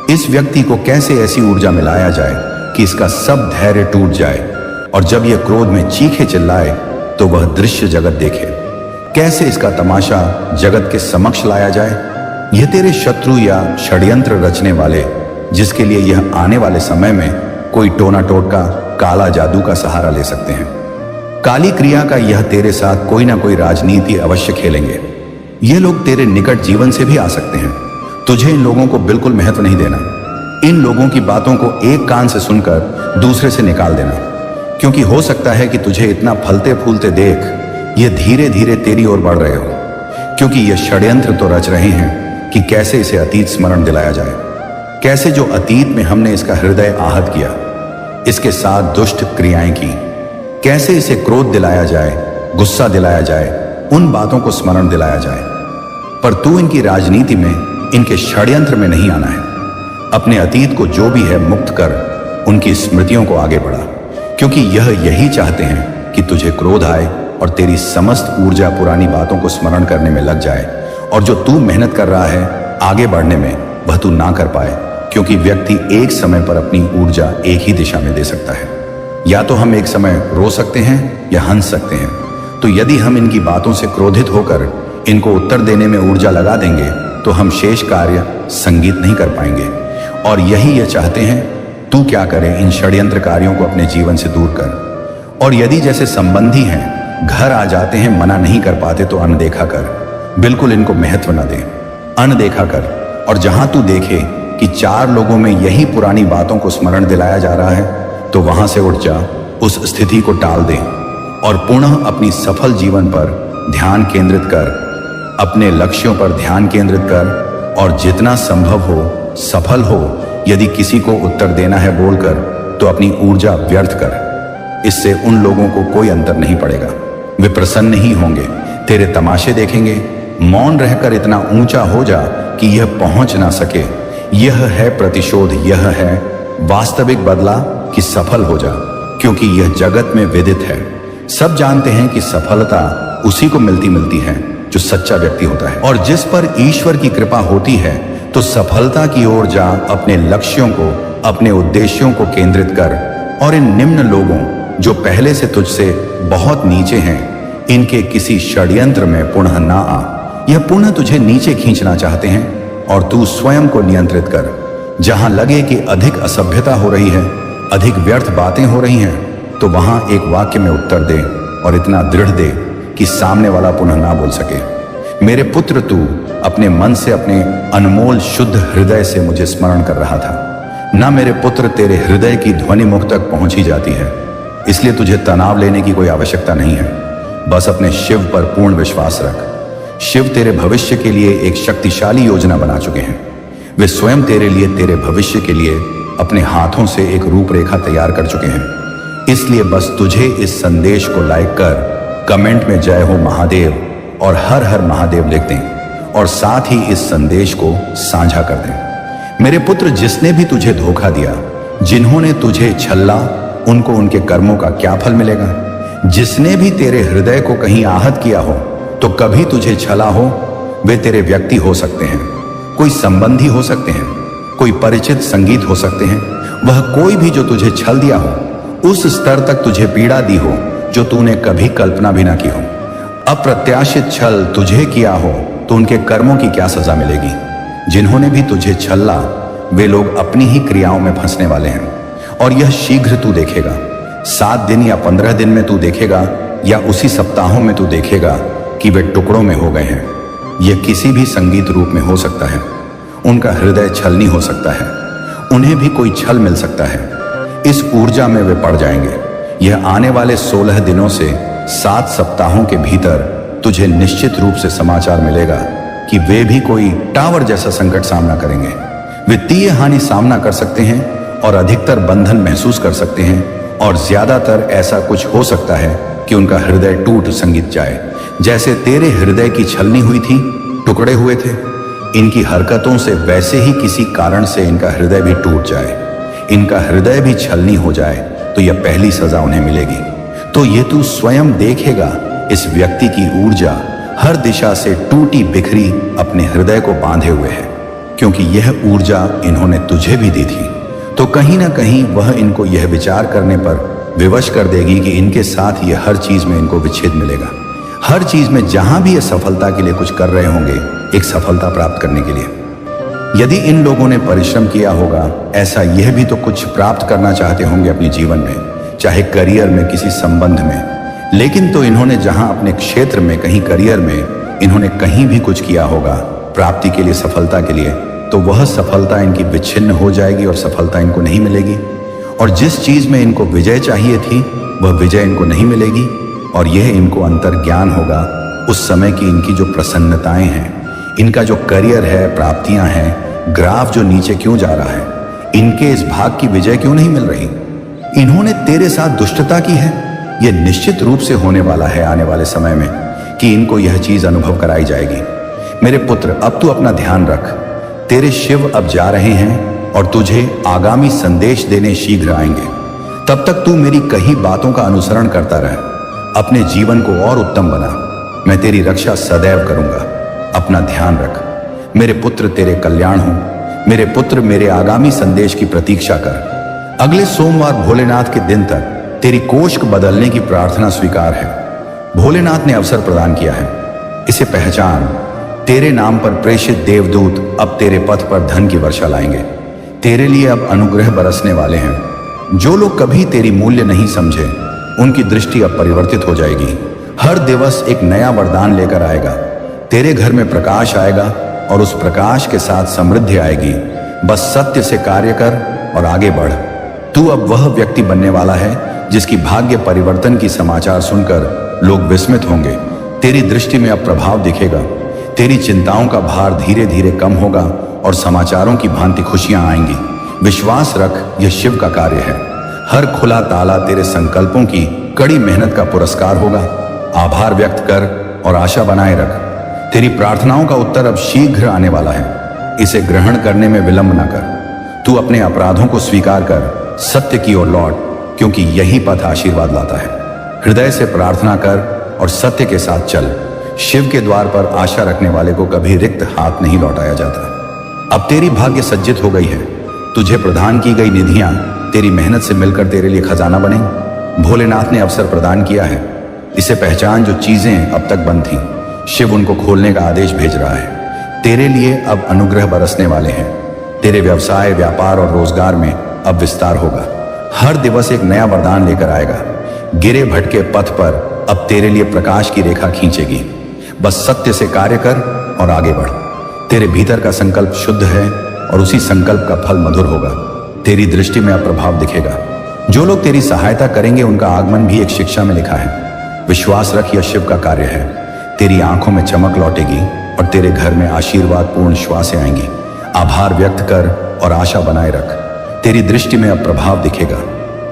इस व्यक्ति को कैसे ऐसी ऊर्जा में लाया जाए कि इसका सब धैर्य टूट जाए, और जब यह क्रोध में चीखे चिल्लाए तो वह दृश्य जगत देखे। कैसे इसका तमाशा जगत के समक्ष लाया जाए? यह तेरे शत्रु या षड्यंत्र रचने वाले, जिसके लिए यह आने वाले समय में कोई टोना टोटका, काला जादू का सहारा ले सकते हैं। काली क्रिया का यह तेरे साथ कोई ना कोई राजनीति अवश्य खेलेंगे। ये लोग तेरे निकट जीवन से भी आ सकते हैं। तुझे इन लोगों को बिल्कुल महत्व नहीं देना। इन लोगों की बातों को एक कान से सुनकर दूसरे से निकाल देना, क्योंकि हो सकता है कि तुझे इतना फलते फूलते देख ये धीरे धीरे तेरी ओर बढ़ रहे हो, क्योंकि ये षड्यंत्र तो रच रहे हैं कि कैसे इसे अतीत स्मरण दिलाया जाए, कैसे जो अतीत में हमने इसका हृदय आहत किया, इसके साथ दुष्ट क्रियाएं की, कैसे इसे क्रोध दिलाया जाए, गुस्सा दिलाया जाए, उन बातों को स्मरण दिलाया जाए। पर तू इनकी राजनीति में, इनके षड्यंत्र में नहीं आना है। अपने अतीत को जो भी है मुक्त कर उनकी स्मृतियों को आगे बढ़ा, क्योंकि यह यही चाहते हैं कि तुझे क्रोध आए और तेरी समस्त ऊर्जा पुरानी बातों को स्मरण करने में लग जाए, और जो तू मेहनत कर रहा है आगे बढ़ने में वह तू ना कर पाए, क्योंकि व्यक्ति एक समय पर अपनी ऊर्जा एक ही दिशा में दे सकता है। या तो हम एक समय रो सकते हैं या हंस सकते हैं। तो यदि हम इनकी बातों से क्रोधित होकर इनको उत्तर देने में ऊर्जा लगा देंगे तो हम शेष कार्य संगीत नहीं कर पाएंगे। और यही ये चाहते हैं, तू क्या करे, इन षड्यंत्र कार्यों को अपने जीवन से दूर कर। और यदि जैसे संबंधी हैं घर आ जाते हैं, मना नहीं कर पाते तो अनदेखा कर, बिल्कुल इनको महत्व न दे, अनदेखा कर। और जहां तू देखे कि 4 लोगों में यही पुरानी बातों को स्मरण दिलाया जा रहा है तो वहां से उठ जा, उस स्थिति को टाल दे और पुनः अपनी सफल जीवन पर ध्यान केंद्रित कर, अपने लक्ष्यों पर ध्यान केंद्रित कर, और जितना संभव हो सफल हो। यदि किसी को उत्तर देना है बोलकर तो अपनी ऊर्जा व्यर्थ कर। इससे उन लोगों को कोई अंतर नहीं पड़ेगा, वे प्रसन्न ही होंगे, तेरे तमाशे देखेंगे। मौन रहकर इतना ऊंचा हो जा कि यह पहुंच ना सके। यह है प्रतिशोध, यह है वास्तविक बदला कि सफल हो जा, क्योंकि यह जगत में विदित है। सब जानते हैं कि सफलता उसी को मिलती है जो सच्चा व्यक्ति होता है, और जिस पर ईश्वर की कृपा होती है तो सफलता की ओर जा, अपने लक्ष्यों को, अपने उद्देश्यों को केंद्रित कर। और इन निम्न लोगों जो पहले से तुझसे बहुत नीचे हैं, इनके किसी षड्यंत्र में पुनः ना आ। यह पुनः तुझे नीचे खींचना चाहते हैं, और तू स्वयं को नियंत्रित कर। जहां लगे कि अधिक असभ्यता हो रही है, अधिक व्यर्थ बातें हो रही हैं, तो वहां एक वाक्य में उत्तर दे, और इतना दृढ़ दे कि सामने वाला पुनः ना बोल सके। मेरे पुत्र, तू अपने मन से, अपने अनमोल शुद्ध हृदय से मुझे स्मरण कर रहा था ना। मेरे पुत्र, तेरे हृदय की ध्वनि मुख तक पहुंची जाती है, इसलिए तुझे तनाव लेने की कोई आवश्यकता नहीं है। बस अपने शिव पर पूर्ण विश्वास रख। शिव तेरे भविष्य के लिए एक शक्तिशाली योजना बना चुके हैं। वे स्वयं तेरे लिए, तेरे भविष्य के लिए अपने हाथों से एक रूपरेखा तैयार कर चुके हैं। इसलिए बस तुझे इस संदेश को लाइक कर कमेंट में जय हो महादेव और हर हर महादेव लिख दें, और साथ ही इस संदेश को साझा कर दें। मेरे पुत्र, जिसने भी तुझे धोखा दिया, जिन्होंने तुझे छल्ला, उनको उनके कर्मों का क्या फल मिलेगा। जिसने भी तेरे हृदय को कहीं आहत किया हो, तो कभी तुझे छला हो, वे तेरे व्यक्ति हो सकते हैं, कोई संबंधी हो सकते हैं, कोई परिचित संगीत हो सकते हैं। वह कोई भी जो तुझे छल दिया हो, उस स्तर तक तुझे पीड़ा दी हो जो तूने कभी कल्पना भी ना की हो। अप्रत्याशित छल तुझे किया हो तो उनके कर्मों की क्या सजा मिलेगी। जिन्होंने भी तुझे छल्ला, वे लोग अपनी ही क्रियाओं में फंसने वाले हैं, और यह शीघ्र तू देखेगा। 7 दिन या 15 दिन में तू देखेगा, या उसी सप्ताहों में तू देखेगा कि वे टुकड़ों में हो गए हैं। यह किसी भी संगीत रूप में हो सकता है। उनका हृदय छलनी हो सकता है, उन्हें भी कोई छल मिल सकता है। इस ऊर्जा में वे पड़ जाएंगे। यह आने वाले 16 दिनों से 7 सप्ताहों के भीतर तुझे निश्चित रूप से समाचार मिलेगा कि वे भी कोई टावर जैसा संकट सामना करेंगे। वित्तीय हानि सामना कर सकते हैं, और अधिकतर बंधन महसूस कर सकते हैं, और ज्यादातर ऐसा कुछ हो सकता है कि उनका हृदय टूट संगीत जाए, जैसे तेरे हृदय की छलनी हुई थी, टुकड़े हुए थे। इनकी हरकतों से वैसे ही किसी कारण से इनका हृदय भी टूट जाए, इनका हृदय भी छलनी हो जाए, तो यह पहली सजा उन्हें मिलेगी। तो ये तू स्वयं देखेगा, इस व्यक्ति की ऊर्जा हर दिशा से टूटी बिखरी अपने हृदय को बांधे हुए है, क्योंकि यह ऊर्जा इन्होंने तुझे भी दी थी। तो कहीं ना कहीं वह इनको यह विचार करने पर विवश कर देगी कि इनके साथ ये हर चीज में इनको विच्छेद मिलेगा। हर चीज में जहां भी ये सफलता के लिए कुछ कर रहे होंगे, एक सफलता प्राप्त करने के लिए। यदि इन लोगों ने परिश्रम किया होगा, ऐसा यह भी तो कुछ प्राप्त करना चाहते होंगे अपने जीवन में, चाहे करियर में, किसी संबंध में। लेकिन तो इन्होंने जहां अपने क्षेत्र में, कहीं करियर में, इन्होंने कहीं भी कुछ किया होगा प्राप्ति के लिए, सफलता के लिए, तो वह सफलता इनकी विच्छिन्न हो जाएगी और सफलता इनको नहीं मिलेगी। और जिस चीज में इनको विजय चाहिए थी, वह विजय इनको नहीं मिलेगी। और यह इनको अंतर्ज्ञान होगा उस समय की इनकी जो प्रसन्नताएं हैं, इनका जो करियर है, प्राप्तियां हैं, ग्राफ जो नीचे क्यों जा रहा है, इनके इस भाग की विजय क्यों नहीं मिल रही। इन्होंने तेरे साथ दुष्टता की है। यह निश्चित रूप से होने वाला है आने वाले समय में कि इनको यह चीज अनुभव कराई जाएगी। मेरे पुत्र, अब तू अपना ध्यान रख। तेरे शिव अब जा रहे हैं और तुझे आगामी संदेश देने शीघ्र आएंगे। तब तक तू मेरी कही बातों का अनुसरण करता रह, अपने जीवन को और उत्तम बना। मैं तेरी रक्षा सदैव करूंगा। अपना ध्यान रख। मेरे पुत्र, तेरे कल्याण हो। मेरे पुत्र, मेरे आगामी संदेश की प्रतीक्षा कर। अगले सोमवार भोलेनाथ के दिन तक तेरी कोष्ठ बदलने की प्रार्थना स्वीकार है। भोलेनाथ ने अवसर प्रदान किया है, इसे पहचान। तेरे नाम पर प्रेषित देवदूत अब तेरे पथ पर धन की वर्षा लाएंगे। तेरे लिए अब अनुग्रह बरसने वाले हैं। जो लोग कभी तेरी मूल्य नहीं समझे, उनकी दृष्टि अब परिवर्तित हो जाएगी। हर दिवस एक नया वरदान लेकर आएगा। तेरे घर में प्रकाश आएगा और उस प्रकाश के साथ समृद्धि आएगी। बस सत्य से कार्य कर और आगे बढ़। तू अब वह व्यक्ति बनने वाला है जिसकी भाग्य परिवर्तन की समाचार सुनकर लोग विस्मित होंगे। तेरी दृष्टि में अब प्रभाव दिखेगा। तेरी चिंताओं का भार धीरे धीरे कम होगा और समाचारों की भांति खुशियां आएंगी। विश्वास रख, यह शिव का कार्य है। हर खुला ताला तेरे संकल्पों की कड़ी मेहनत का पुरस्कार होगा। आभार व्यक्त कर और आशा बनाए रख। तेरी प्रार्थनाओं का उत्तर अब शीघ्र आने वाला है। इसे ग्रहण करने में विलंब न कर। तू अपने अपराधों को स्वीकार कर, सत्य की ओर लौट, क्योंकि यही पथ आशीर्वाद लाता है। हृदय से प्रार्थना कर और सत्य के साथ चल। शिव के द्वार पर आशा रखने वाले को कभी रिक्त हाथ नहीं लौटाया जाता। अब तेरी भाग्य सज्जित हो गई है। तुझे प्रदान की गई निधियां तेरी मेहनत से मिलकर तेरे लिए खजाना बनेंगी। भोलेनाथ ने अवसर प्रदान किया है, इसे पहचान। जो चीजें अब तक बंद थीं, शिव उनको खोलने का आदेश भेज रहा है। तेरे लिए अब अनुग्रह बरसने वाले हैं। तेरे व्यवसाय, व्यापार और रोजगार में अब विस्तार होगा। हर दिवस एक नया वरदान लेकर आएगा। गिरे भटके पथ पर अब तेरे लिए प्रकाश की रेखा खींचेगी। बस सत्य से कार्य कर और आगे बढ़। तेरे भीतर का संकल्प शुद्ध है और उसी संकल्प का फल मधुर होगा। तेरी दृष्टि में अब प्रभाव दिखेगा। जो लोग तेरी सहायता करेंगे, उनका आगमन भी एक शिक्षा में लिखा है। विश्वास रख, यह शिव का कार्य है। तेरी आंखों में चमक लौटेगी और तेरे घर में आशीर्वाद पूर्ण श्वासें आएंगी। आभार व्यक्त कर और आशा बनाए रख। तेरी दृष्टि में अब प्रभाव दिखेगा।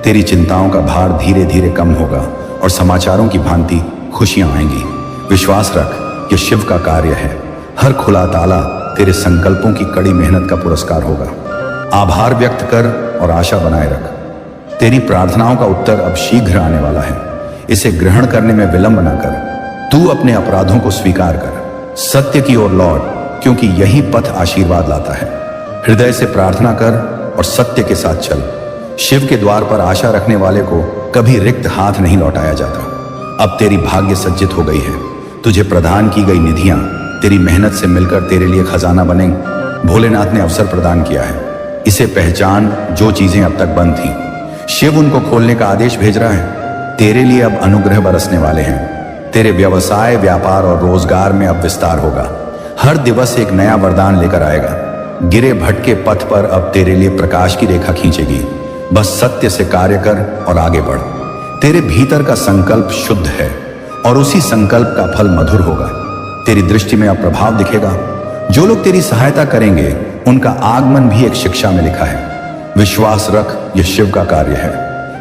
तेरी चिंताओं का भार धीरे धीरे कम होगा और समाचारों की भांति खुशियां आएंगी। विश्वास रख, यह शिव का कार्य है। हर खुला ताला तेरे संकल्पों की कड़ी मेहनत का पुरस्कार होगा। आभार व्यक्त कर और आशा बनाए रख। तेरी प्रार्थनाओं का उत्तर अब शीघ्र आने वाला है। इसे ग्रहण करने में विलंब न कर। तू अपने अपराधों को स्वीकार कर, सत्य की ओर लौट, क्योंकि यही पथ आशीर्वाद लाता है। हृदय से प्रार्थना कर और सत्य के साथ चल। शिव के द्वार पर आशा रखने वाले को कभी रिक्त हाथ नहीं लौटाया जाता। अब तेरी भाग्य सज्जित हो गई है। तुझे प्रदान की गई निधियां तेरी मेहनत से मिलकर तेरे लिए खजाना बनेंगी। भोलेनाथ ने अवसर प्रदान किया है, इसे पहचान। जो चीजें अब तक बंद थीं, शिव उनको खोलने का आदेश भेज रहा है। तेरे लिए अब अनुग्रह बरसने वाले हैं। तेरे व्यवसाय, व्यापार और रोजगार में अब विस्तार होगा। हर दिवस एक नया वरदान लेकर आएगा। गिरे भटके पथ पर अब तेरे लिए प्रकाश की रेखा खींचेगी। बस सत्य से कार्य कर और आगे बढ़। तेरे भीतर का संकल्प शुद्ध है और उसी संकल्प का फल मधुर होगा। तेरी दृष्टि में अब प्रभाव दिखेगा। जो लोग तेरी सहायता करेंगे, उनका आगमन भी एक शिक्षा में लिखा है। विश्वास रख, यह शिव का कार्य है।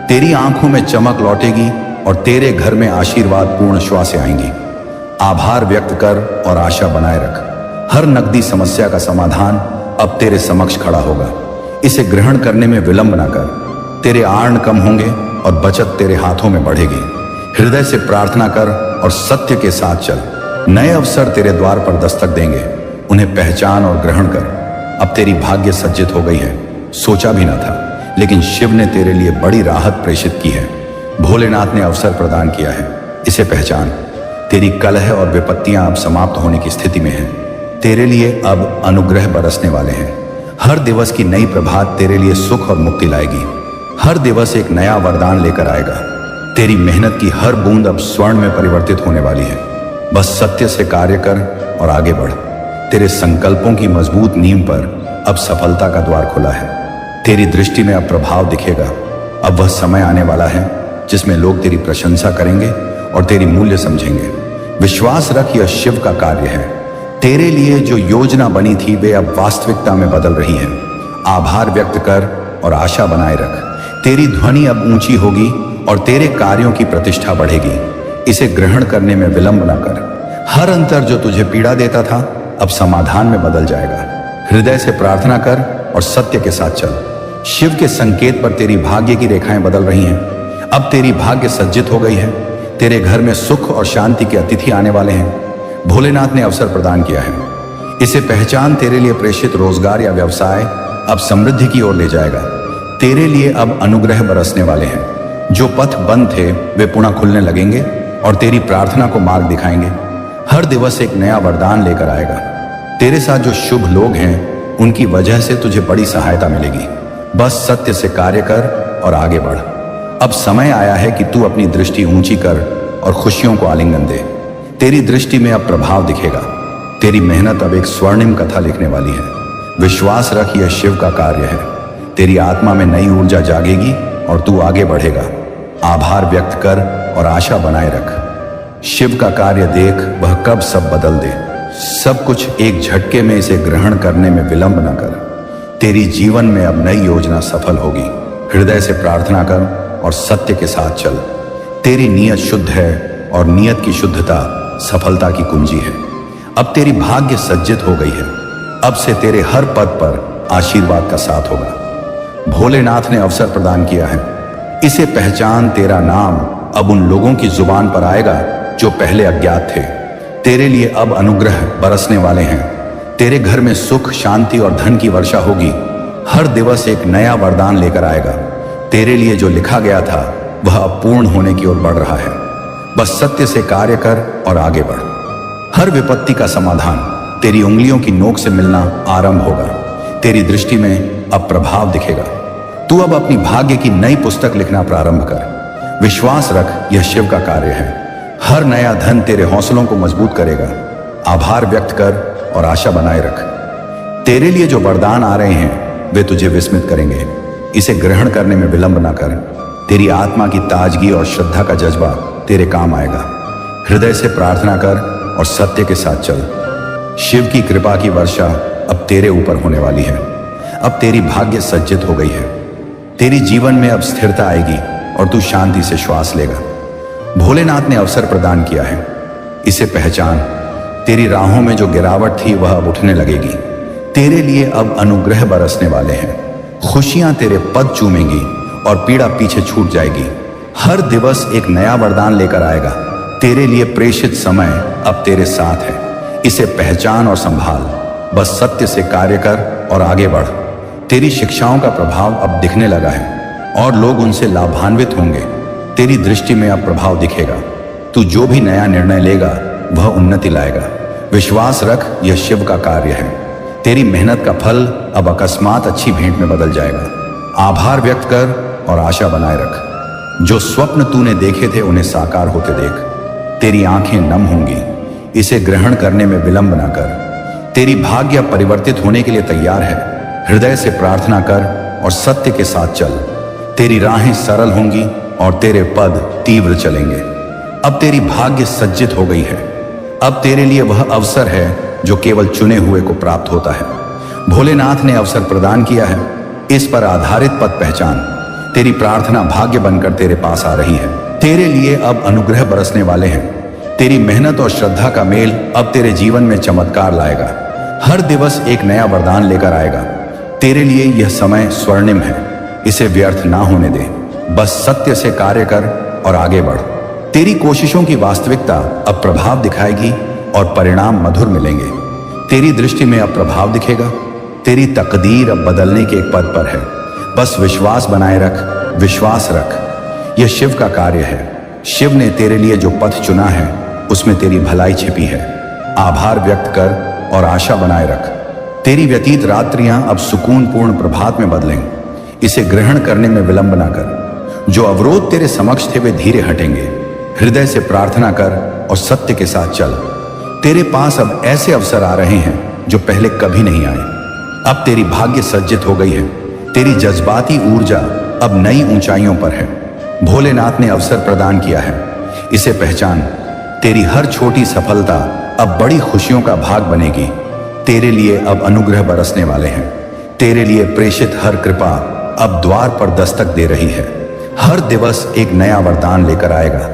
तेरी आंखों में चमक लौटेगी और तेरे घर में आशीर्वाद पूर्ण श्वासें आएंगी। आभार व्यक्त कर और आशा बनाए रख। हर नकदी समस्या का समाधान अब तेरे समक्ष खड़ा होगा। इसे ग्रहण करने में विलंब न कर। तेरे आर्न कम होंगे और बचत तेरे हाथों में बढ़ेगी। हृदय से प्रार्थना कर और सत्य के साथ चल। नए अवसर तेरे द्वार पर दस्तक देंगे। उन्हें पहचान और ग्रहण कर। अब तेरी भाग्य सज्जित हो गई है, सोचा भी न था। लेकिन शिव ने तेरे लिए बड़ी राहत प्रेषित की है। भोलेनाथ ने अवसर प्रदान किया है, इसे पहचान। तेरी कलह और विपत्तियां अब समाप्त होने की स्थिति में हैं। तेरे लिए अब अनुग्रह बरसने वाले हैं। हर दिवस की नई प्रभात तेरे लिए सुख और मुक्ति लाएगी। हर दिवस एक नया वरदान लेकर आएगा। तेरी मेहनत की हर बूंद अब स्वर्ण में परिवर्तित होने वाली है। बस सत्य से कार्य कर और आगे बढ़। तेरे संकल्पों की मजबूत नींव पर अब सफलता का द्वार खुला है। तेरी दृष्टि में अब प्रभाव दिखेगा। अब वह समय आने वाला है जिसमें लोग तेरी प्रशंसा करेंगे और तेरी मूल्य समझेंगे। विश्वास रख, यह शिव का कार्य है। तेरे लिए जो योजना बनी थी वे अब वास्तविकता में बदल रही है। आभार व्यक्त कर और आशा बनाए रख। तेरी ध्वनि अब ऊंची होगी और तेरे कार्यों की प्रतिष्ठा बढ़ेगी। इसे ग्रहण करने में विलंब न कर। हर अंतर जो तुझे पीड़ा देता था अब समाधान में बदल जाएगा। हृदय से प्रार्थना कर और सत्य के साथ चल। शिव के संकेत पर तेरी भाग्य की रेखाएं बदल रही हैं। अब तेरी भाग्य सज्जित हो गई है। तेरे घर में सुख और शांति के अतिथि आने वाले हैं। भोलेनाथ ने अवसर प्रदान किया है, इसे पहचान। तेरे लिए प्रेषित रोजगार या व्यवसाय अब समृद्धि की ओर ले जाएगा। तेरे लिए अब अनुग्रह बरसने वाले हैं। जो पथ बंद थे वे पुनः खुलने लगेंगे और तेरी प्रार्थना को मार्ग दिखाएंगे। हर दिवस एक नया वरदान लेकर आएगा। तेरे साथ जो शुभ लोग हैं उनकी वजह से तुझे बड़ी सहायता मिलेगी। बस सत्य से कार्य कर और आगे बढ़। अब समय आया है कि तू अपनी दृष्टि ऊंची कर और खुशियों को आलिंगन दे। तेरी दृष्टि में अब प्रभाव दिखेगा। तेरी मेहनत अब एक स्वर्णिम कथा लिखने वाली है। विश्वास रख, यह शिव का कार्य है। तेरी आत्मा में नई ऊर्जा जागेगी और तू आगे बढ़ेगा। आभार व्यक्त कर और आशा बनाए रख। शिव का कार्य देख, वह कब सब बदल दे। सब कुछ एक झटके में, इसे ग्रहण करने में विलंब न कर। तेरी जीवन में अब नई योजना सफल होगी। हृदय से प्रार्थना कर और सत्य के साथ चल। तेरी नीयत शुद्ध है और नीयत की शुद्धता सफलता की कुंजी है। अब तेरी भाग्य सज्जित हो गई है। अब से तेरे हर पद पर आशीर्वाद का साथ होगा। भोलेनाथ ने अवसर प्रदान किया है, इसे पहचान। तेरा नाम अब उन लोगों की जुबान पर आएगा जो पहले अज्ञात थे। तेरे लिए अब अनुग्रह बरसने वाले हैं। तेरे घर में सुख, शांति और धन की वर्षा होगी। हर दिवस एक नया वरदान लेकर आएगा। तेरे लिए जो लिखा गया था वह अब पूर्ण होने की ओर बढ़ रहा है। बस सत्य से कार्य कर और आगे बढ़। हर विपत्ति का समाधान तेरी उंगलियों की नोक से मिलना आरंभ होगा। तेरी दृष्टि में अब प्रभाव दिखेगा। तू अब अपनी भाग्य की नई पुस्तक लिखना प्रारंभ कर। विश्वास रख, यह शिव का कार्य है। हर नया धन तेरे हौसलों को मजबूत करेगा। आभार व्यक्त कर और आशा बनाए रख। तेरे लिए जो वरदान आ रहे हैं वे तुझे विस्मित करेंगे। इसे ग्रहण करने में विलंब ना कर। तेरी आत्मा की ताजगी और श्रद्धा का जज्बा तेरे काम आएगा। हृदय से प्रार्थना कर और सत्य के साथ चल। शिव की कृपा की वर्षा अब तेरे ऊपर होने वाली है। अब तेरी भाग्य सज्जित हो गई है। तेरी जीवन में अब स्थिरता आएगी और तू शांति से श्वास लेगा। भोलेनाथ ने अवसर प्रदान किया है, इसे पहचान। तेरी राहों में जो गिरावट थी वह अब उठने लगेगी। तेरे लिए अब अनुग्रह बरसने वाले हैं। खुशियां तेरे पद चूमेंगी और पीड़ा पीछे छूट जाएगी। हर दिवस एक नया वरदान लेकर आएगा। तेरे लिए प्रेषित समय अब तेरे साथ है। इसे पहचान और संभाल। बस सत्य से कार्य कर और आगे बढ़। तेरी शिक्षाओं का प्रभाव अब दिखने लगा है और लोग उनसे लाभान्वित होंगे। तेरी दृष्टि में अब प्रभाव दिखेगा। तू जो भी नया निर्णय लेगा वह उन्नति लाएगा। विश्वास रख, यह शिव का कार्य है। तेरी मेहनत का फल अब अकस्मात अच्छी भेंट में बदल जाएगा। आभार व्यक्त कर और आशा बनाए रख। जो स्वप्न तूने देखे थे उन्हें साकार होते देख। तेरी आंखें नम होंगी। इसे ग्रहण करने में विलंब ना कर। तेरी भाग्य परिवर्तित होने के लिए तैयार है। हृदय से प्रार्थना कर और सत्य के साथ चल। तेरी राहें सरल होंगी और तेरे पद तीव्र चलेंगे। अब तेरी भाग्य सज्जित हो गई है। अब तेरे लिए वह अवसर है जो केवल चुने हुए को प्राप्त होता है। भोलेनाथ ने अवसर प्रदान किया है, इस पर आधारित पद पहचान। तेरी प्रार्थना भाग्य बनकर तेरे पास आ रही है। तेरे लिए अब अनुग्रह बरसने वाले हैं। तेरी मेहनत और श्रद्धा का मेल अब तेरे जीवन में चमत्कार लाएगा। हर दिवस एक नया वरदान लेकर आएगा। तेरे लिए यह समय स्वर्णिम है। इसे व्यर्थ ना होने दे। बस सत्य से कार्य कर और आगे बढ़। तेरी कोशिशों की वास्तविकता अब प्रभाव दिखाएगी और परिणाम मधुर मिलेंगे। तेरी दृष्टि में अब प्रभाव दिखेगा। तेरी तकदीर अब बदलने के एक पद पर है। बस विश्वास बनाए रख, विश्वास रख। यह शिव का कार्य है। शिव ने तेरे लिए जो पथ चुना है उसमें तेरी भलाई छिपी है। आभार व्यक्त कर और आशा बनाए रख। तेरी व्यतीत रात्रियां अब सुकूनपूर्ण प्रभात में बदलेंगी। इसे ग्रहण करने में विलंब ना कर। जो अवरोध तेरे समक्ष थे वे धीरे हटेंगे। हृदय से प्रार्थना कर और सत्य के साथ चल। तेरे पास अब ऐसे अवसर आ रहे हैं जो पहले कभी नहीं आए। अब तेरी भाग्य सज्जित हो गई है। तेरी जज्बाती ऊर्जा अब नई ऊंचाइयों पर है। भोलेनाथ ने अवसर प्रदान किया है, इसे पहचान। तेरी हर छोटी सफलता अब बड़ी खुशियों का भाग बनेगी। तेरे लिए अब अनुग्रह बरसने वाले हैं। तेरे लिए प्रेषित हर कृपा अब द्वार पर दस्तक दे रही है। हर दिवस एक नया वरदान लेकर आएगा।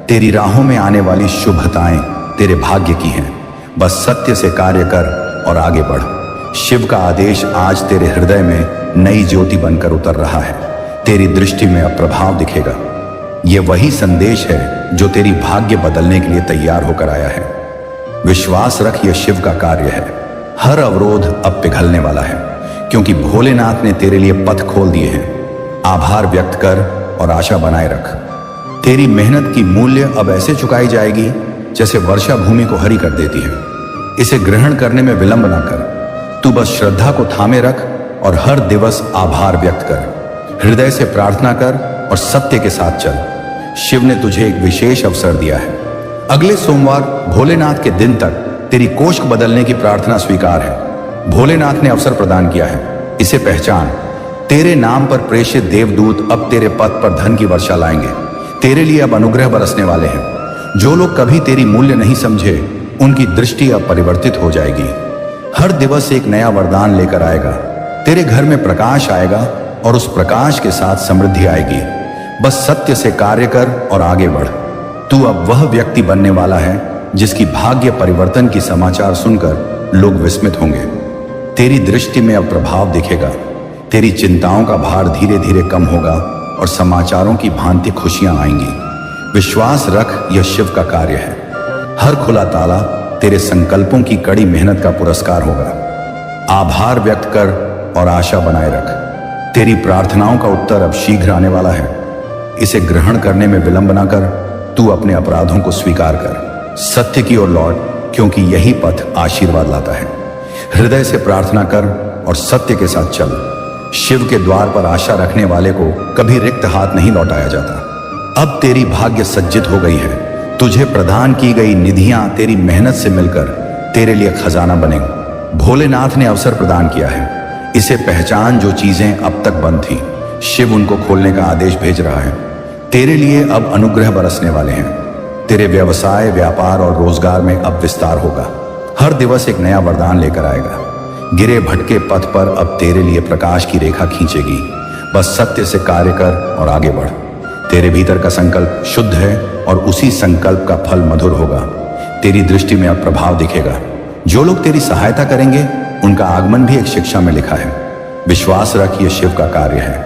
तेरी राहों में आने वाली शुभताएं तेरे भाग्य की हैं। बस सत्य से कार्य कर और आगे बढ़। शिव का आदेश आज तेरे हृदय में नई ज्योति बनकर उतर रहा है। तेरी दृष्टि में अब प्रभाव दिखेगा। यह वही संदेश है जो तेरी भाग्य बदलने के लिए तैयार होकर आया है। विश्वास रख, यह शिव का कार्य है। हर अवरोध अब पिघलने वाला है, क्योंकि भोलेनाथ ने तेरे लिए पथ खोल दिए हैं। आभार व्यक्त कर और आशा बनाए रख। तेरी मेहनत की मूल्य अब ऐसे चुकाई जाएगी जैसे वर्षा भूमि को हरी कर देती है। इसे ग्रहण करने में विलंब ना कर। तू बस श्रद्धा को थामे रख और हर दिवस आभार व्यक्त कर। हृदय से प्रार्थना कर और सत्य के साथ चल। शिव ने तुझे एक विशेष अवसर दिया है। अगले सोमवार भोलेनाथ के दिन तक तेरी कोष्ठ बदलने की प्रार्थना स्वीकार है। भोलेनाथ ने अवसर प्रदान किया है, इसे पहचान। तेरे नाम पर प्रेषित देवदूत अब तेरे पथ पर धन की वर्षा लाएंगे। तेरे लिए अब अनुग्रह बरसने वाले हैं। जो लोग कभी तेरी मूल्य नहीं समझे, उनकी दृष्टि अब परिवर्तित हो जाएगी। हर दिवस एक नया वरदान लेकर आएगा। तेरे घर में प्रकाश आएगा और उस प्रकाश के साथ समृद्धि आएगी। बस सत्य से कार्य कर और आगे बढ़। तू अब वह व्यक्ति बनने वाला है जिसकी भाग्य परिवर्तन की समाचार सुनकर लोग विस्मित होंगे। तेरी दृष्टि में अब प्रभाव दिखेगा। तेरी चिंताओं का भार धीरे धीरे कम होगा और समाचारों की भांति खुशियां आएंगी। विश्वास रख, यह शिव का कार्य है। हर खुला ताला तेरे संकल्पों की कड़ी मेहनत का पुरस्कार होगा। आभार व्यक्त कर और आशा बनाए रख। तेरी प्रार्थनाओं का उत्तर अब शीघ्र आने वाला है। इसे ग्रहण करने में विलंब ना कर। तू अपने अपराधों को स्वीकार कर। सत्य की ओर लौट, क्योंकि यही पथ आशीर्वाद लाता है। हृदय से प्रार्थना कर और सत्य के साथ चल। शिव के द्वार पर आशा रखने वाले को कभी रिक्त हाथ नहीं लौटाया जाता। अब तेरी भाग्य सज्जित हो गई है। तुझे प्रदान की गई निधियां तेरी मेहनत से मिलकर तेरे लिए खजाना बनेंगी। भोलेनाथ ने अवसर प्रदान किया है, इसे पहचान। जो चीजें अब तक बंद थी, शिव उनको खोलने का आदेश भेज रहा है। तेरे लिए अब अनुग्रह बरसने वाले हैं। तेरे व्यवसाय, व्यापार और रोजगार में अब विस्तार होगा। हर दिवस एक नया वरदान लेकर आएगा। गिरे भटके पथ पर अब तेरे लिए प्रकाश की रेखा खींचेगी। बस सत्य से कार्य कर और आगे बढ़। तेरे भीतर का संकल्प शुद्ध है और उसी संकल्प का फल मधुर होगा। तेरी दृष्टि में अब प्रभाव दिखेगा। जो लोग तेरी सहायता करेंगे, उनका आगमन भी एक शिक्षा में लिखा है। विश्वास रख, यह शिव का कार्य है।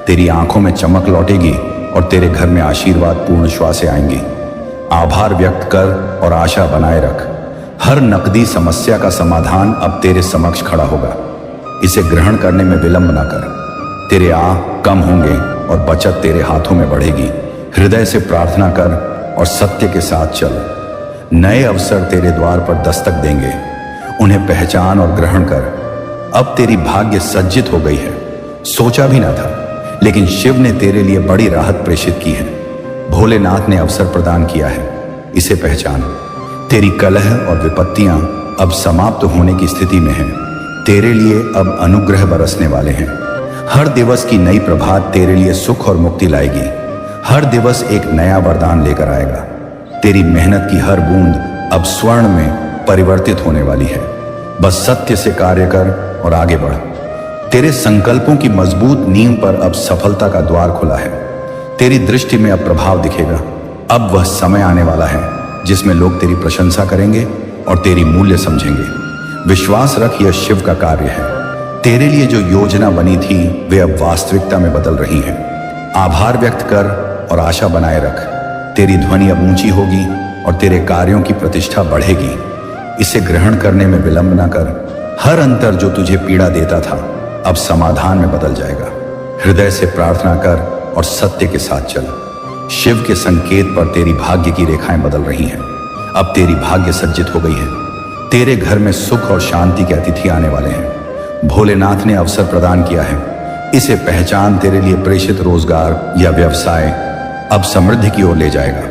तेरी आंखों में चमक लौटेगी और तेरे घर में आशीर्वाद पूर्ण श्वासें आएंगी। आभार व्यक्त कर और आशा बनाए रख। हर नकदी समस्या का समाधान अब तेरे समक्ष खड़ा होगा। इसे ग्रहण करने में विलंब ना कर। तेरे आह कम होंगे और बचत तेरे हाथों में बढ़ेगी। हृदय से प्रार्थना कर और सत्य के साथ चल। नए अवसर तेरे द्वार पर दस्तक देंगे। उन्हें पहचान और ग्रहण कर। अब तेरी भाग्य सज्जित हो गई है। सोचा भी ना था, लेकिन शिव ने तेरे लिए बड़ी राहत प्रेषित की है। भोलेनाथ ने अवसर प्रदान किया है, इसे पहचान। तेरी कलह और विपत्तियां अब समाप्त होने की स्थिति में हैं। तेरे लिए अब अनुग्रह बरसने वाले हैं। हर दिवस की नई प्रभात तेरे लिए सुख और मुक्ति लाएगी। हर दिवस एक नया वरदान लेकर आएगा। तेरी मेहनत की हर बूंद अब स्वर्ण में परिवर्तित होने वाली है। बस सत्य से कार्य कर और आगे बढ़। तेरे संकल्पों की मजबूत नींव पर अब सफलता का द्वार खुला है। तेरी दृष्टि में अब प्रभाव दिखेगा। अब वह समय आने वाला है जिसमें लोग तेरी प्रशंसा करेंगे और तेरी मूल्य समझेंगे। विश्वास रख, यह शिव का कार्य है। तेरे लिए जो योजना बनी थी वे अब वास्तविकता में बदल रही हैं। आभार व्यक्त कर और आशा बनाए रख। तेरी ध्वनि अब ऊंची होगी और तेरे कार्यों की प्रतिष्ठा बढ़ेगी। इसे ग्रहण करने में विलंब न कर। हर अंतर जो तुझे पीड़ा देता था अब समाधान में बदल जाएगा। हृदय से प्रार्थना कर और सत्य के साथ चल। शिव के संकेत पर तेरी भाग्य की रेखाएं बदल रही हैं। अब तेरी भाग्य सज्जित हो गई है। तेरे घर में सुख और शांति के अतिथि आने वाले हैं। भोलेनाथ ने अवसर प्रदान किया है। इसे पहचान, तेरे लिए प्रेषित रोजगार या व्यवसाय अब समृद्धि की ओर ले जाएगा।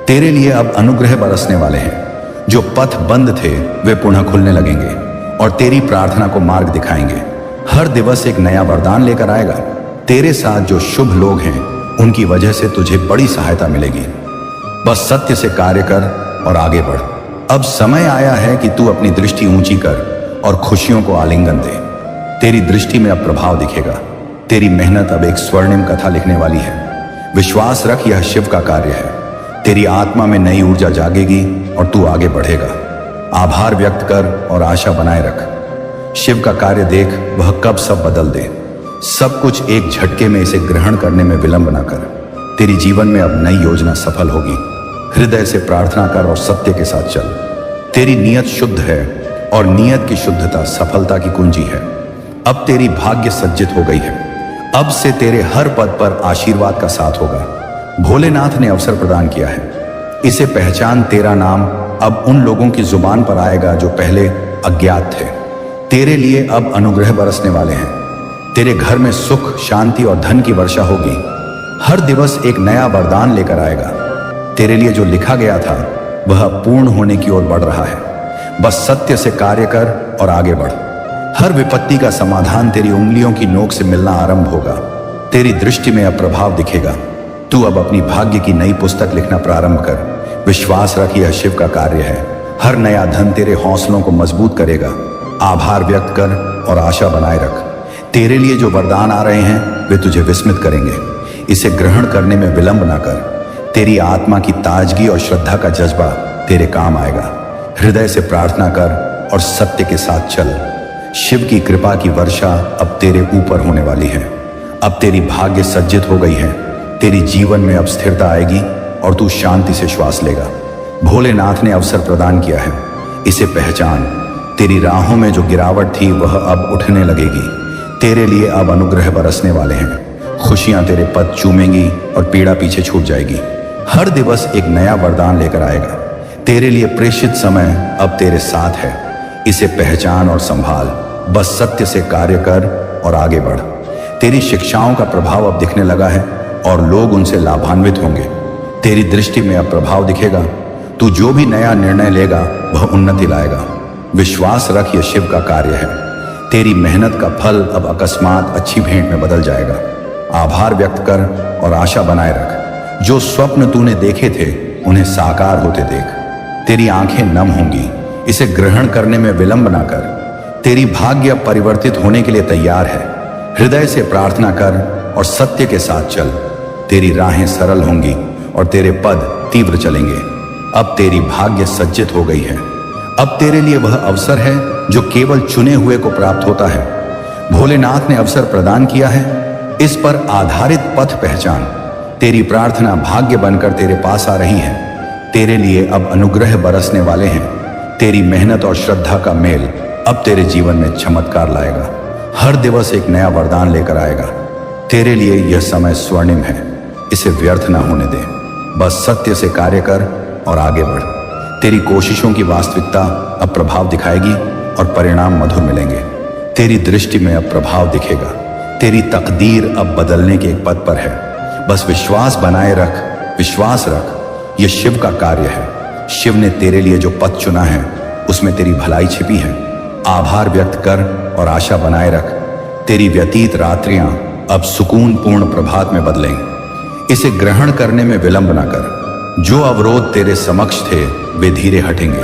तेरे लिए अब अनुग्रह बरसने वाले हैं। जो पथ बंद थे वे पुनः खुलने लगेंगे और तेरी प्रार्थना को मार्ग दिखाएंगे। हर दिवस एक नया वरदान लेकर आएगा। तेरे साथ जो शुभ लोग हैं उनकी वजह से तुझे बड़ी सहायता मिलेगी। बस सत्य से कार्य कर और आगे बढ़। अब समय आया है कि तू अपनी दृष्टि ऊंची कर और खुशियों को आलिंगन दे। तेरी दृष्टि में अब प्रभाव दिखेगा। तेरी मेहनत अब एक स्वर्णिम कथा लिखने वाली है। विश्वास रख, यह शिव का कार्य है। तेरी आत्मा में नई ऊर्जा जागेगी और तू आगे बढ़ेगा। आभार व्यक्त कर और आशा बनाए रख। शिव का कार्य देख, वह कब सब बदल दे। सब कुछ एक झटके में। इसे ग्रहण करने में विलंब न कर। तेरी जीवन में अब नई योजना सफल होगी। हृदय से प्रार्थना कर और सत्य के साथ चल। तेरी नीयत शुद्ध है और नीयत की शुद्धता सफलता की कुंजी है। अब तेरी भाग्य सज्जित हो गई है। अब से तेरे हर पद पर आशीर्वाद का साथ होगा। भोलेनाथ ने अवसर प्रदान किया है। इसे पहचान, तेरा नाम अब उन लोगों की जुबान पर आएगा जो पहले अज्ञात थे। तेरे लिए अब अनुग्रह बरसने वाले हैं। तेरे घर में सुख, शांति और धन की वर्षा होगी। हर दिवस एक नया वरदान लेकर आएगा। तेरे लिए जो लिखा गया था वह पूर्ण होने की ओर बढ़ रहा है। बस सत्य से कार्य कर और आगे बढ़। हर विपत्ति का समाधान तेरी उंगलियों की नोक से मिलना आरंभ होगा। तेरी दृष्टि में अब प्रभाव दिखेगा। तू अब अपनी भाग्य की नई पुस्तक लिखना प्रारंभ कर। विश्वास रख, यह शिव का कार्य है। हर नया धन तेरे हौसलों को मजबूत करेगा। आभार व्यक्त कर और आशा बनाए रख। तेरे लिए जो वरदान आ रहे हैं वे तुझे विस्मित करेंगे। इसे ग्रहण करने में विलंब ना कर। तेरी आत्मा की ताजगी और श्रद्धा का जज्बा तेरे काम आएगा। हृदय से प्रार्थना कर और सत्य के साथ चल। शिव की कृपा की वर्षा अब तेरे ऊपर होने वाली है। अब तेरी भाग्य सज्जित हो गई है। तेरी जीवन में अब स्थिरता आएगी और तू शांति से श्वास लेगा। भोलेनाथ ने अवसर प्रदान किया है। इसे पहचान, तेरी राहों में जो गिरावट थी वह अब उठने लगेगी। तेरे लिए अब अनुग्रह बरसने वाले हैं। खुशियां तेरे पद चूमेंगी और पीड़ा पीछे छूट जाएगी। हर दिवस एक नया वरदान लेकर आएगा। तेरे लिए प्रेषित समय अब तेरे साथ है। इसे पहचान और संभाल। बस सत्य से कार्य कर और आगे बढ़। तेरी शिक्षाओं का प्रभाव अब दिखने लगा है और लोग उनसे लाभान्वित होंगे। तेरी दृष्टि में अब प्रभाव दिखेगा। तू जो भी नया निर्णय लेगा वह उन्नति लाएगा। विश्वास रख, यह शिव का कार्य है। तेरी मेहनत का फल अब अकस्मात अच्छी भेंट में बदल जाएगा। आभार व्यक्त कर और आशा बनाए रख। जो स्वप्न तूने देखे थे उन्हें साकार होते देख। तेरी आंखें नम होंगी। इसे ग्रहण करने में विलंब ना कर। तेरी भाग्य अब परिवर्तित होने के लिए तैयार है। हृदय से प्रार्थना कर और सत्य के साथ चल। तेरी राहें सरल होंगी और तेरे पद तीव्र चलेंगे। अब तेरी भाग्य सज्जित हो गई है। अब तेरे लिए वह अवसर है जो केवल चुने हुए को प्राप्त होता है। भोलेनाथ ने अवसर प्रदान किया है। इस पर आधारित पथ पहचान। तेरी प्रार्थना भाग्य बनकर तेरे पास आ रही है। तेरे लिए अब अनुग्रह बरसने वाले हैं। तेरी मेहनत और श्रद्धा का मेल अब तेरे जीवन में चमत्कार लाएगा। हर दिवस एक नया वरदान लेकर आएगा। तेरे लिए यह समय स्वर्णिम है। इसे व्यर्थ ना होने दे। बस सत्य से कार्य कर और आगे बढ़। तेरी कोशिशों की वास्तविकता अब प्रभाव दिखाएगी और परिणाम मधुर मिलेंगे। तेरी दृष्टि में अब प्रभाव दिखेगा। तेरी तकदीर अब बदलने के एक पद पर है। बस विश्वास बनाए रख। विश्वास रख, यह शिव का कार्य है। शिव ने तेरे लिए जो पथ चुना है उसमें तेरी भलाई छिपी है। आभार व्यक्त कर और आशा बनाए रख। तेरी व्यतीत रात्रियां अब सुकून पूर्ण प्रभात में बदलेंगे। इसे ग्रहण करने में विलंब ना कर। जो अवरोध तेरे समक्ष थे वे धीरे हटेंगे।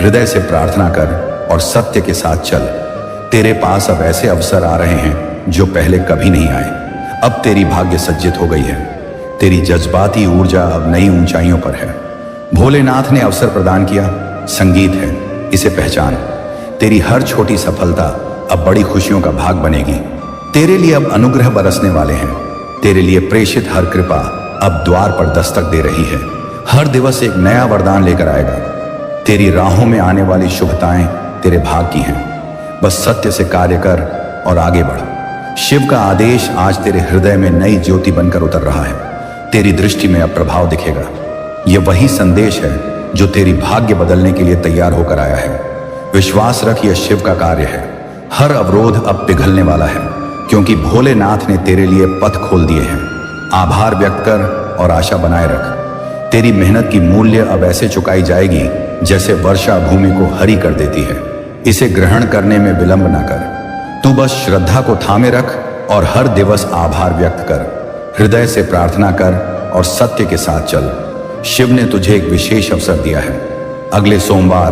हृदय से प्रार्थना कर और सत्य के साथ चल। तेरे पास अब ऐसे अवसर आ रहे हैं जो पहले कभी नहीं आए। अब तेरी भाग्य सज्जित हो गई है। तेरी जज्बाती ऊर्जा अब नई ऊंचाइयों पर है। भोलेनाथ ने अवसर प्रदान किया। संगीत है, इसे पहचान। तेरी हर छोटी सफलता अब बड़ी खुशियों का भाग बनेगी। तेरे लिए अब अनुग्रह बरसने वाले हैं। तेरे लिए प्रेषित हर कृपा अब द्वार पर दस्तक दे रही है। हर दिवस एक नया वरदान लेकर आएगा। तेरी राहों में आने वाली शुभताएं तेरे भाग की हैं। बस सत्य से कार्य कर और आगे बढ़। शिव का आदेश आज तेरे हृदय में नई ज्योति बनकर उतर रहा है। तेरी दृष्टि में अब प्रभाव दिखेगा। यह वही संदेश है जो तेरी भाग्य बदलने के लिए तैयार होकर आया है। विश्वास रख, यह शिव का कार्य है। हर अवरोध अब पिघलने वाला है, क्योंकि भोलेनाथ ने तेरे लिए पथ खोल दिए हैं। आभार व्यक्त कर और आशा बनाए रख। तेरी मेहनत की मूल्य अब ऐसे चुकाई जाएगी जैसे वर्षा भूमि को हरी कर देती है। इसे ग्रहण करने में विलंब न कर। तू बस श्रद्धा को थामे रख और हर दिवस आभार व्यक्त कर। हृदय से प्रार्थना कर और सत्य के साथ चल। शिव ने तुझे एक विशेष अवसर दिया है। अगले सोमवार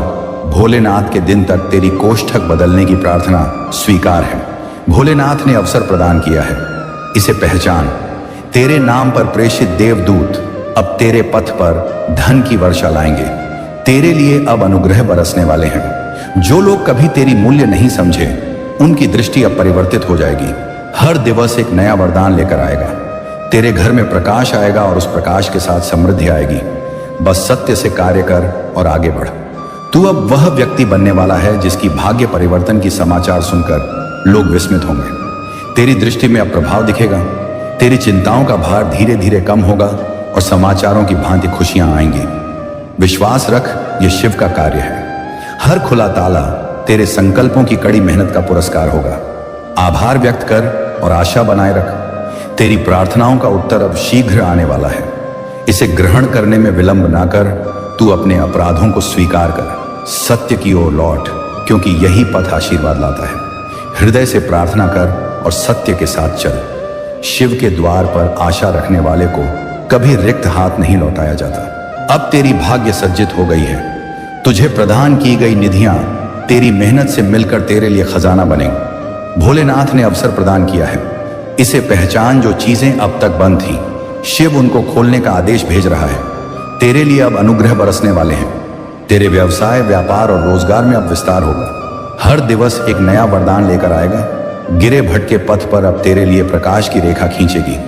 भोलेनाथ के दिन तक तेरी कोष्ठक बदलने की प्रार्थना स्वीकार है। भोलेनाथ ने अवसर प्रदान किया है, इसे पहचान। तेरे नाम पर प्रेषित देवदूत अब तेरे पथ पर धन की वर्षा लाएंगे। तेरे लिए अब अनुग्रह बरसने वाले हैं। जो लोग कभी तेरी मूल्य नहीं समझे, उनकी दृष्टि अब परिवर्तित हो जाएगी। हर दिवस एक नया वरदान लेकर आएगा। तेरे घर में प्रकाश आएगा और उस प्रकाश के साथ समृद्धि आएगी। बस सत्य से कार्य कर और आगे बढ़। तू अब वह व्यक्ति बनने वाला है जिसकी भाग्य परिवर्तन की समाचार सुनकर लोग विस्मित होंगे। तेरी दृष्टि में अब प्रभाव दिखेगा। तेरी चिंताओं का भार धीरे धीरे कम होगा और समाचारों की भांति खुशियां आएंगी। विश्वास रख, यह शिव का कार्य है। हर खुला ताला तेरे संकल्पों की कड़ी मेहनत का पुरस्कार होगा। आभार व्यक्त कर और आशा बनाए रख। तेरी प्रार्थनाओं का उत्तर अब शीघ्र आने वाला है। इसे ग्रहण करने में विलंब ना कर। तू अपने अपराधों को स्वीकार कर, सत्य की ओर लौट, क्योंकि यही पथ आशीर्वाद लाता है। हृदय से प्रार्थना कर और सत्य के साथ चल। शिव के द्वार पर आशा रखने वाले को कभी रिक्त हाथ नहीं लौटाया जाता। अब तेरी भाग्य सज्जित हो गई है। तुझे प्रदान की गई निधियां तेरी मेहनत से मिलकर तेरे लिए खजाना बनेंगी। भोलेनाथ ने अवसर प्रदान किया है, इसे पहचान। जो चीजें अब तक बंद थीं, शिव उनको खोलने का आदेश भेज रहा है। तेरे लिए अब अनुग्रह बरसने वाले हैं। तेरे व्यवसाय, व्यापार और रोजगार में अब विस्तार होगा। हर दिवस एक नया वरदान लेकर आएगा। गिरे भटके पथ पर अब तेरे लिए प्रकाश की रेखा खींचेगी।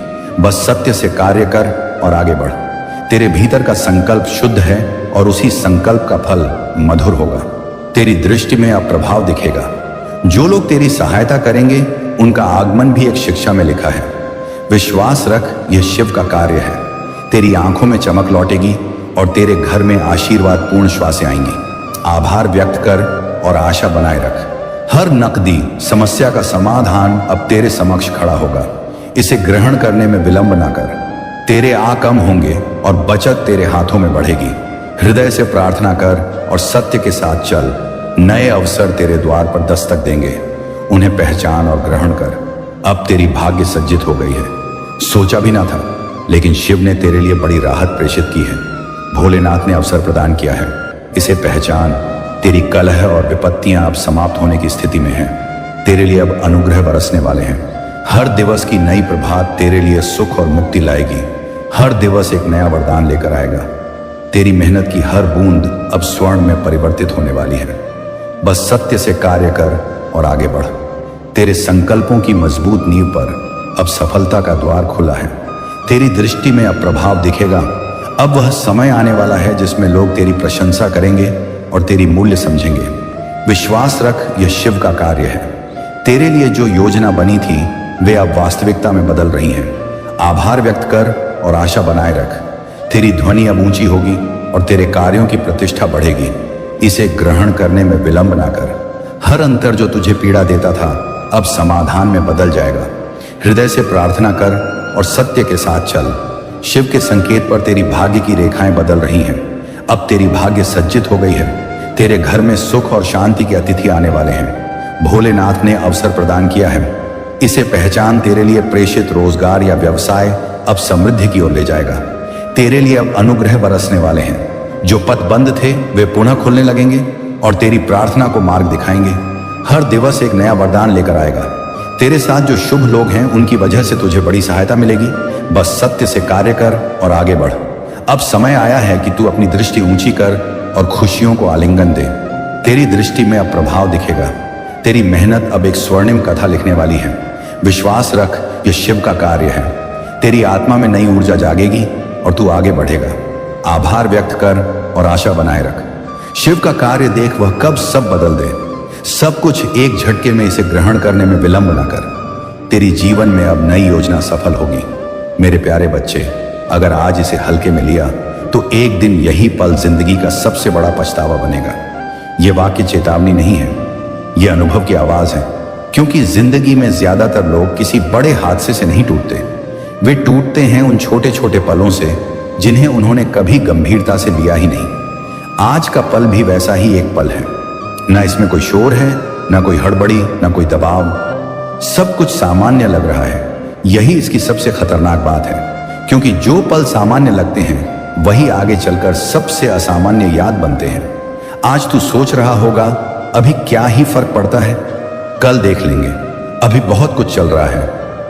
बस सत्य से कार्य कर और आगे बढ़। तेरे भीतर का संकल्प शुद्ध है और उसी संकल्प का फल मधुर होगा। तेरी दृष्टि में अब प्रभाव दिखेगा। जो लोग तेरी सहायता करेंगे, उनका आगमन भी एक शिक्षा में लिखा है। विश्वास रख, यह शिव का कार्य है। तेरी आंखों में चमक लौटेगी और तेरे घर में आशीर्वाद पूर्ण श्वासें आएंगी। आभार व्यक्त कर और आशा बनाए रख। हर नकदी समस्या का समाधान अब तेरे समक्ष खड़ा होगा। इसे ग्रहण करने में विलंब ना कर। तेरे आ कम होंगे और बचत तेरे हाथों में बढ़ेगी। हृदय से प्रार्थना कर और सत्य के साथ चल। नए अवसर तेरे द्वार पर दस्तक देंगे। उन्हें पहचान और ग्रहण कर। अब तेरी भाग्य सज्जित हो गई है। सोचा भी ना था, लेकिन शिव ने तेरे लिए बड़ी राहत प्रेषित की है। भोलेनाथ ने अवसर प्रदान किया है, इसे पहचान। तेरी कलह और विपत्तियां अब समाप्त होने की स्थिति में हैं। तेरे लिए अब अनुग्रह बरसने वाले हैं। हर दिवस की नई प्रभात तेरे लिए सुख और मुक्ति लाएगी। हर दिवस एक नया वरदान लेकर आएगा। तेरी मेहनत की हर बूंद अब स्वर्ण में परिवर्तित होने वाली है। बस सत्य से कार्य कर और आगे बढ़। तेरे संकल्पों की मजबूत नींव पर अब सफलता का द्वार खुला है। तेरी दृष्टि में अब प्रभाव दिखेगा। अब वह समय आने वाला है जिसमें लोग तेरी प्रशंसा करेंगे और तेरी मूल्य समझेंगे। विश्वास रख, यह शिव का कार्य है। तेरे लिए जो योजना बनी थी, वे अब वास्तविकता में बदल रही हैं। आभार व्यक्त कर और आशा बनाए रख। तेरी ध्वनि अब ऊंची होगी और तेरे कार्यों की प्रतिष्ठा बढ़ेगी। इसे ग्रहण करने में विलंब ना कर। हर अंतर जो तुझे पीड़ा देता था, अब समाधान में बदल जाएगा। हृदय से प्रार्थना कर और सत्य के साथ चल। शिव के संकेत पर तेरी भाग्य की रेखाएं बदल रही हैं। अब तेरी भाग्य सज्जित हो गई है। तेरे घर में सुख और शांति के अतिथि आने वाले हैं। भोलेनाथ ने अवसर प्रदान किया है, इसे पहचान। तेरे लिए प्रेषित रोजगार या व्यवसाय अब समृद्धि की ओर ले जाएगा। तेरे लिए अब अनुग्रह बरसने वाले हैं। जो पथ बंद थे, वे पुनः खुलने लगेंगे और तेरी प्रार्थना को मार्ग दिखाएंगे। हर दिवस एक नया वरदान लेकर आएगा। तेरे साथ जो शुभ लोग हैं, उनकी वजह से तुझे बड़ी सहायता मिलेगी। बस सत्य से कार्य कर और आगे बढ़। अब समय आया है कि तू अपनी दृष्टि ऊंची कर और खुशियों को आलिंगन दे। तेरी दृष्टि में अब प्रभाव दिखेगा। तेरी मेहनत अब एक स्वर्णिम कथा लिखने वाली है। विश्वास रख, यह शिव का कार्य है। तेरी आत्मा में नई ऊर्जा जागेगी और तू आगे बढ़ेगा। आभार व्यक्त कर और आशा बनाए रख। शिव का कार्य देख, वह कब सब बदल दे। सब कुछ एक झटके में इसे ग्रहण करने में विलंब न कर। तेरी जीवन में अब नई योजना सफल होगी। मेरे प्यारे बच्चे, अगर आज इसे हल्के में लिया तो एक दिन यही पल जिंदगी का सबसे बड़ा पछतावा बनेगा। यह वाक्य चेतावनी नहीं है, यह अनुभव की आवाज है, क्योंकि जिंदगी में ज्यादातर लोग किसी बड़े हादसे से नहीं टूटते, वे टूटते हैं उन छोटे छोटे पलों से जिन्हें उन्होंने कभी गंभीरता से लिया ही नहीं। आज का पल भी वैसा ही एक पल है, ना इसमें कोई शोर है, ना कोई हड़बड़ी, ना कोई दबाव, सब कुछ सामान्य लग रहा है। यही इसकी सबसे खतरनाक बात है, क्योंकि जो पल सामान्य लगते हैं वही आगे चलकर सबसे असामान्य याद बनते हैं। आज तू सोच रहा होगा अभी क्या ही फर्क पड़ता है, कल देख लेंगे, अभी बहुत कुछ चल रहा है,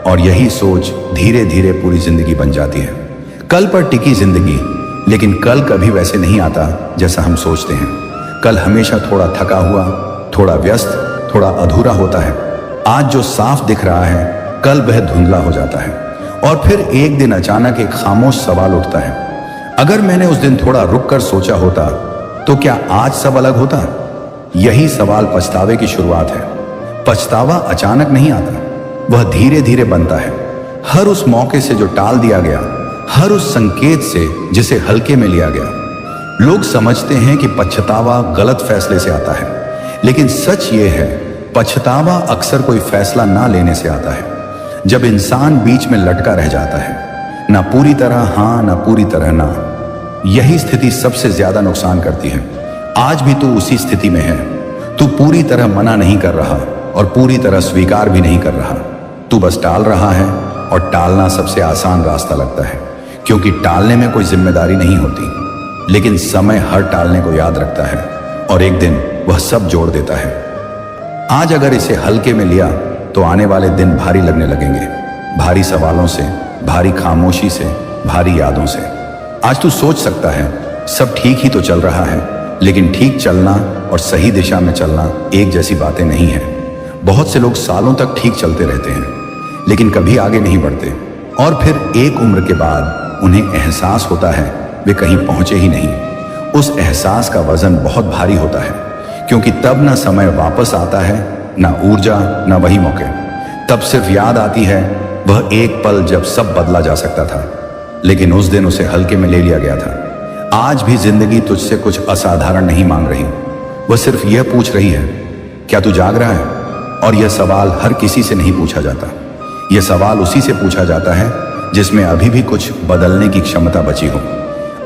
और यही सोच धीरे धीरे पूरी जिंदगी बन जाती है। कल पर टिकी जिंदगी, लेकिन कल कभी वैसे नहीं आता जैसा हम सोचते हैं। कल हमेशा थोड़ा थका हुआ, थोड़ा व्यस्त, थोड़ा अधूरा होता है। आज जो साफ दिख रहा है कल वह धुंधला हो जाता है, और फिर एक दिन अचानक एक खामोश सवाल उठता है, अगर मैंने उस दिन थोड़ा रुक कर सोचा होता तो क्या आज सब अलग होता? यही सवाल पछतावे की शुरुआत है। पछतावा अचानक नहीं आता, वह धीरे धीरे बनता है। हर उस मौके से जो टाल दिया गया, हर उस संकेत से जिसे हल्के में लिया गया। लोग समझते हैं कि पछतावा गलत फैसले से आता है, लेकिन सच ये है, पछतावा अक्सर कोई फैसला ना लेने से आता है। जब इंसान बीच में लटका रह जाता है, ना पूरी तरह हाँ, ना पूरी तरह ना, यही स्थिति सबसे ज्यादा नुकसान करती है। आज भी तू उसी स्थिति में है। तू पूरी तरह मना नहीं कर रहा और पूरी तरह स्वीकार भी नहीं कर रहा। तू बस टाल रहा है, और टालना सबसे आसान रास्ता लगता है, क्योंकि टालने में कोई जिम्मेदारी नहीं होती। लेकिन समय हर टालने को याद रखता है, और एक दिन वह सब जोड़ देता है। आज अगर इसे हल्के में लिया तो आने वाले दिन भारी लगने लगेंगे, भारी सवालों से, भारी खामोशी से, भारी यादों से। आज तू सोच सकता है सब ठीक ही तो चल रहा है, लेकिन ठीक चलना और सही दिशा में चलना एक जैसी बातें नहीं है। बहुत से लोग सालों तक ठीक चलते रहते हैं, लेकिन कभी आगे नहीं बढ़ते, और फिर एक उम्र के बाद उन्हें एहसास होता है वे कहीं पहुंचे ही नहीं। उस एहसास का वजन बहुत भारी होता है, क्योंकि तब ना समय वापस आता है, ना ऊर्जा, ना वही मौके। तब सिर्फ याद आती है वह एक पल जब सब बदला जा सकता था, लेकिन उस दिन उसे हल्के में ले लिया गया था। आज भी जिंदगी तुझसे कुछ असाधारण नहीं मांग रही, वह सिर्फ यह पूछ रही है, क्या तू जाग रहा है? और यह सवाल हर किसी से नहीं पूछा जाता। यह सवाल उसी से पूछा जाता है जिसमें अभी भी कुछ बदलने की क्षमता बची हो।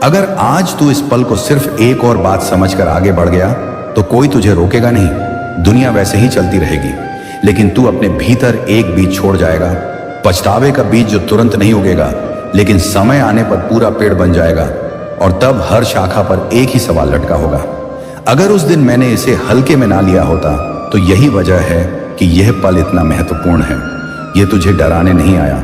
अगर आज तू इस पल को सिर्फ एक और बात समझकर आगे बढ़ गया तो कोई तुझे रोकेगा नहीं। दुनिया वैसे ही चलती रहेगी, लेकिन तू अपने भीतर एक बीज छोड़ जाएगा। पछतावे का बीज जो तुरंत नहीं उगेगा, लेकिन समय आने पर पूरा पेड़ बन जाएगा, और तब हर शाखा पर एक ही सवाल लटका होगा, अगर उस दिन मैंने इसे हल्के में ना लिया होता। तो यही वजह है कि यह पल इतना महत्वपूर्ण है। यह तुझे डराने नहीं आया,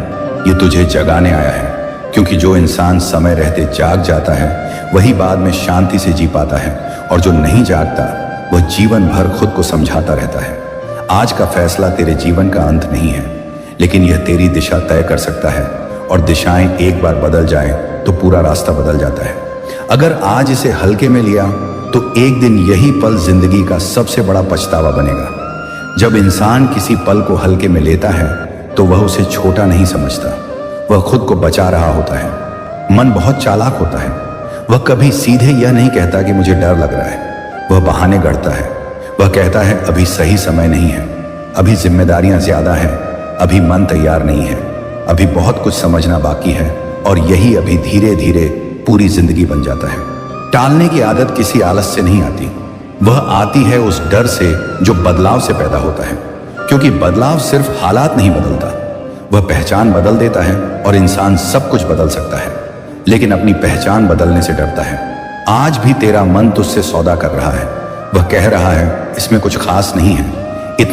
यह तुझे जगाने आया है, क्योंकि जो इंसान समय रहते जाग जाता है वही बाद में शांति से जी पाता है, और जो नहीं जागता वह जीवन भर खुद को समझाता रहता है। आज का फैसला तेरे जीवन का अंत नहीं है, लेकिन यह तेरी दिशा तय कर सकता है, और दिशाएं एक बार बदल जाए तो पूरा रास्ता बदल जाता है। अगर आज इसे हल्के में लिया तो एक दिन यही पल जिंदगी का सबसे बड़ा पछतावा बनेगा। जब इंसान किसी पल को हल्के में लेता है तो वह उसे छोटा नहीं समझता, वह खुद को बचा रहा होता है। मन बहुत चालाक होता है, वह कभी सीधे यह नहीं कहता कि मुझे डर लग रहा है, वह बहाने गढ़ता है। वह कहता है अभी सही समय नहीं है, अभी जिम्मेदारियां ज्यादा हैं, अभी मन तैयार नहीं है, अभी बहुत कुछ समझना बाकी है, और यही अभी धीरे धीरे पूरी जिंदगी बन जाता है। टालने की आदत किसी आलस से नहीं आती, वह आती है उस डर से जो बदलाव से पैदा होता है, क्योंकि बदलाव सिर्फ हालात नहीं बदलता, वह पहचान बदल देता है, और इंसान सब कुछ बदल सकता है, लेकिन अपनी पहचान बदलने से डरता है। आज भी तेरा मन तुझसे सौदा कर रहा है, वह कह रहा है इसमें कुछ खास नहीं है,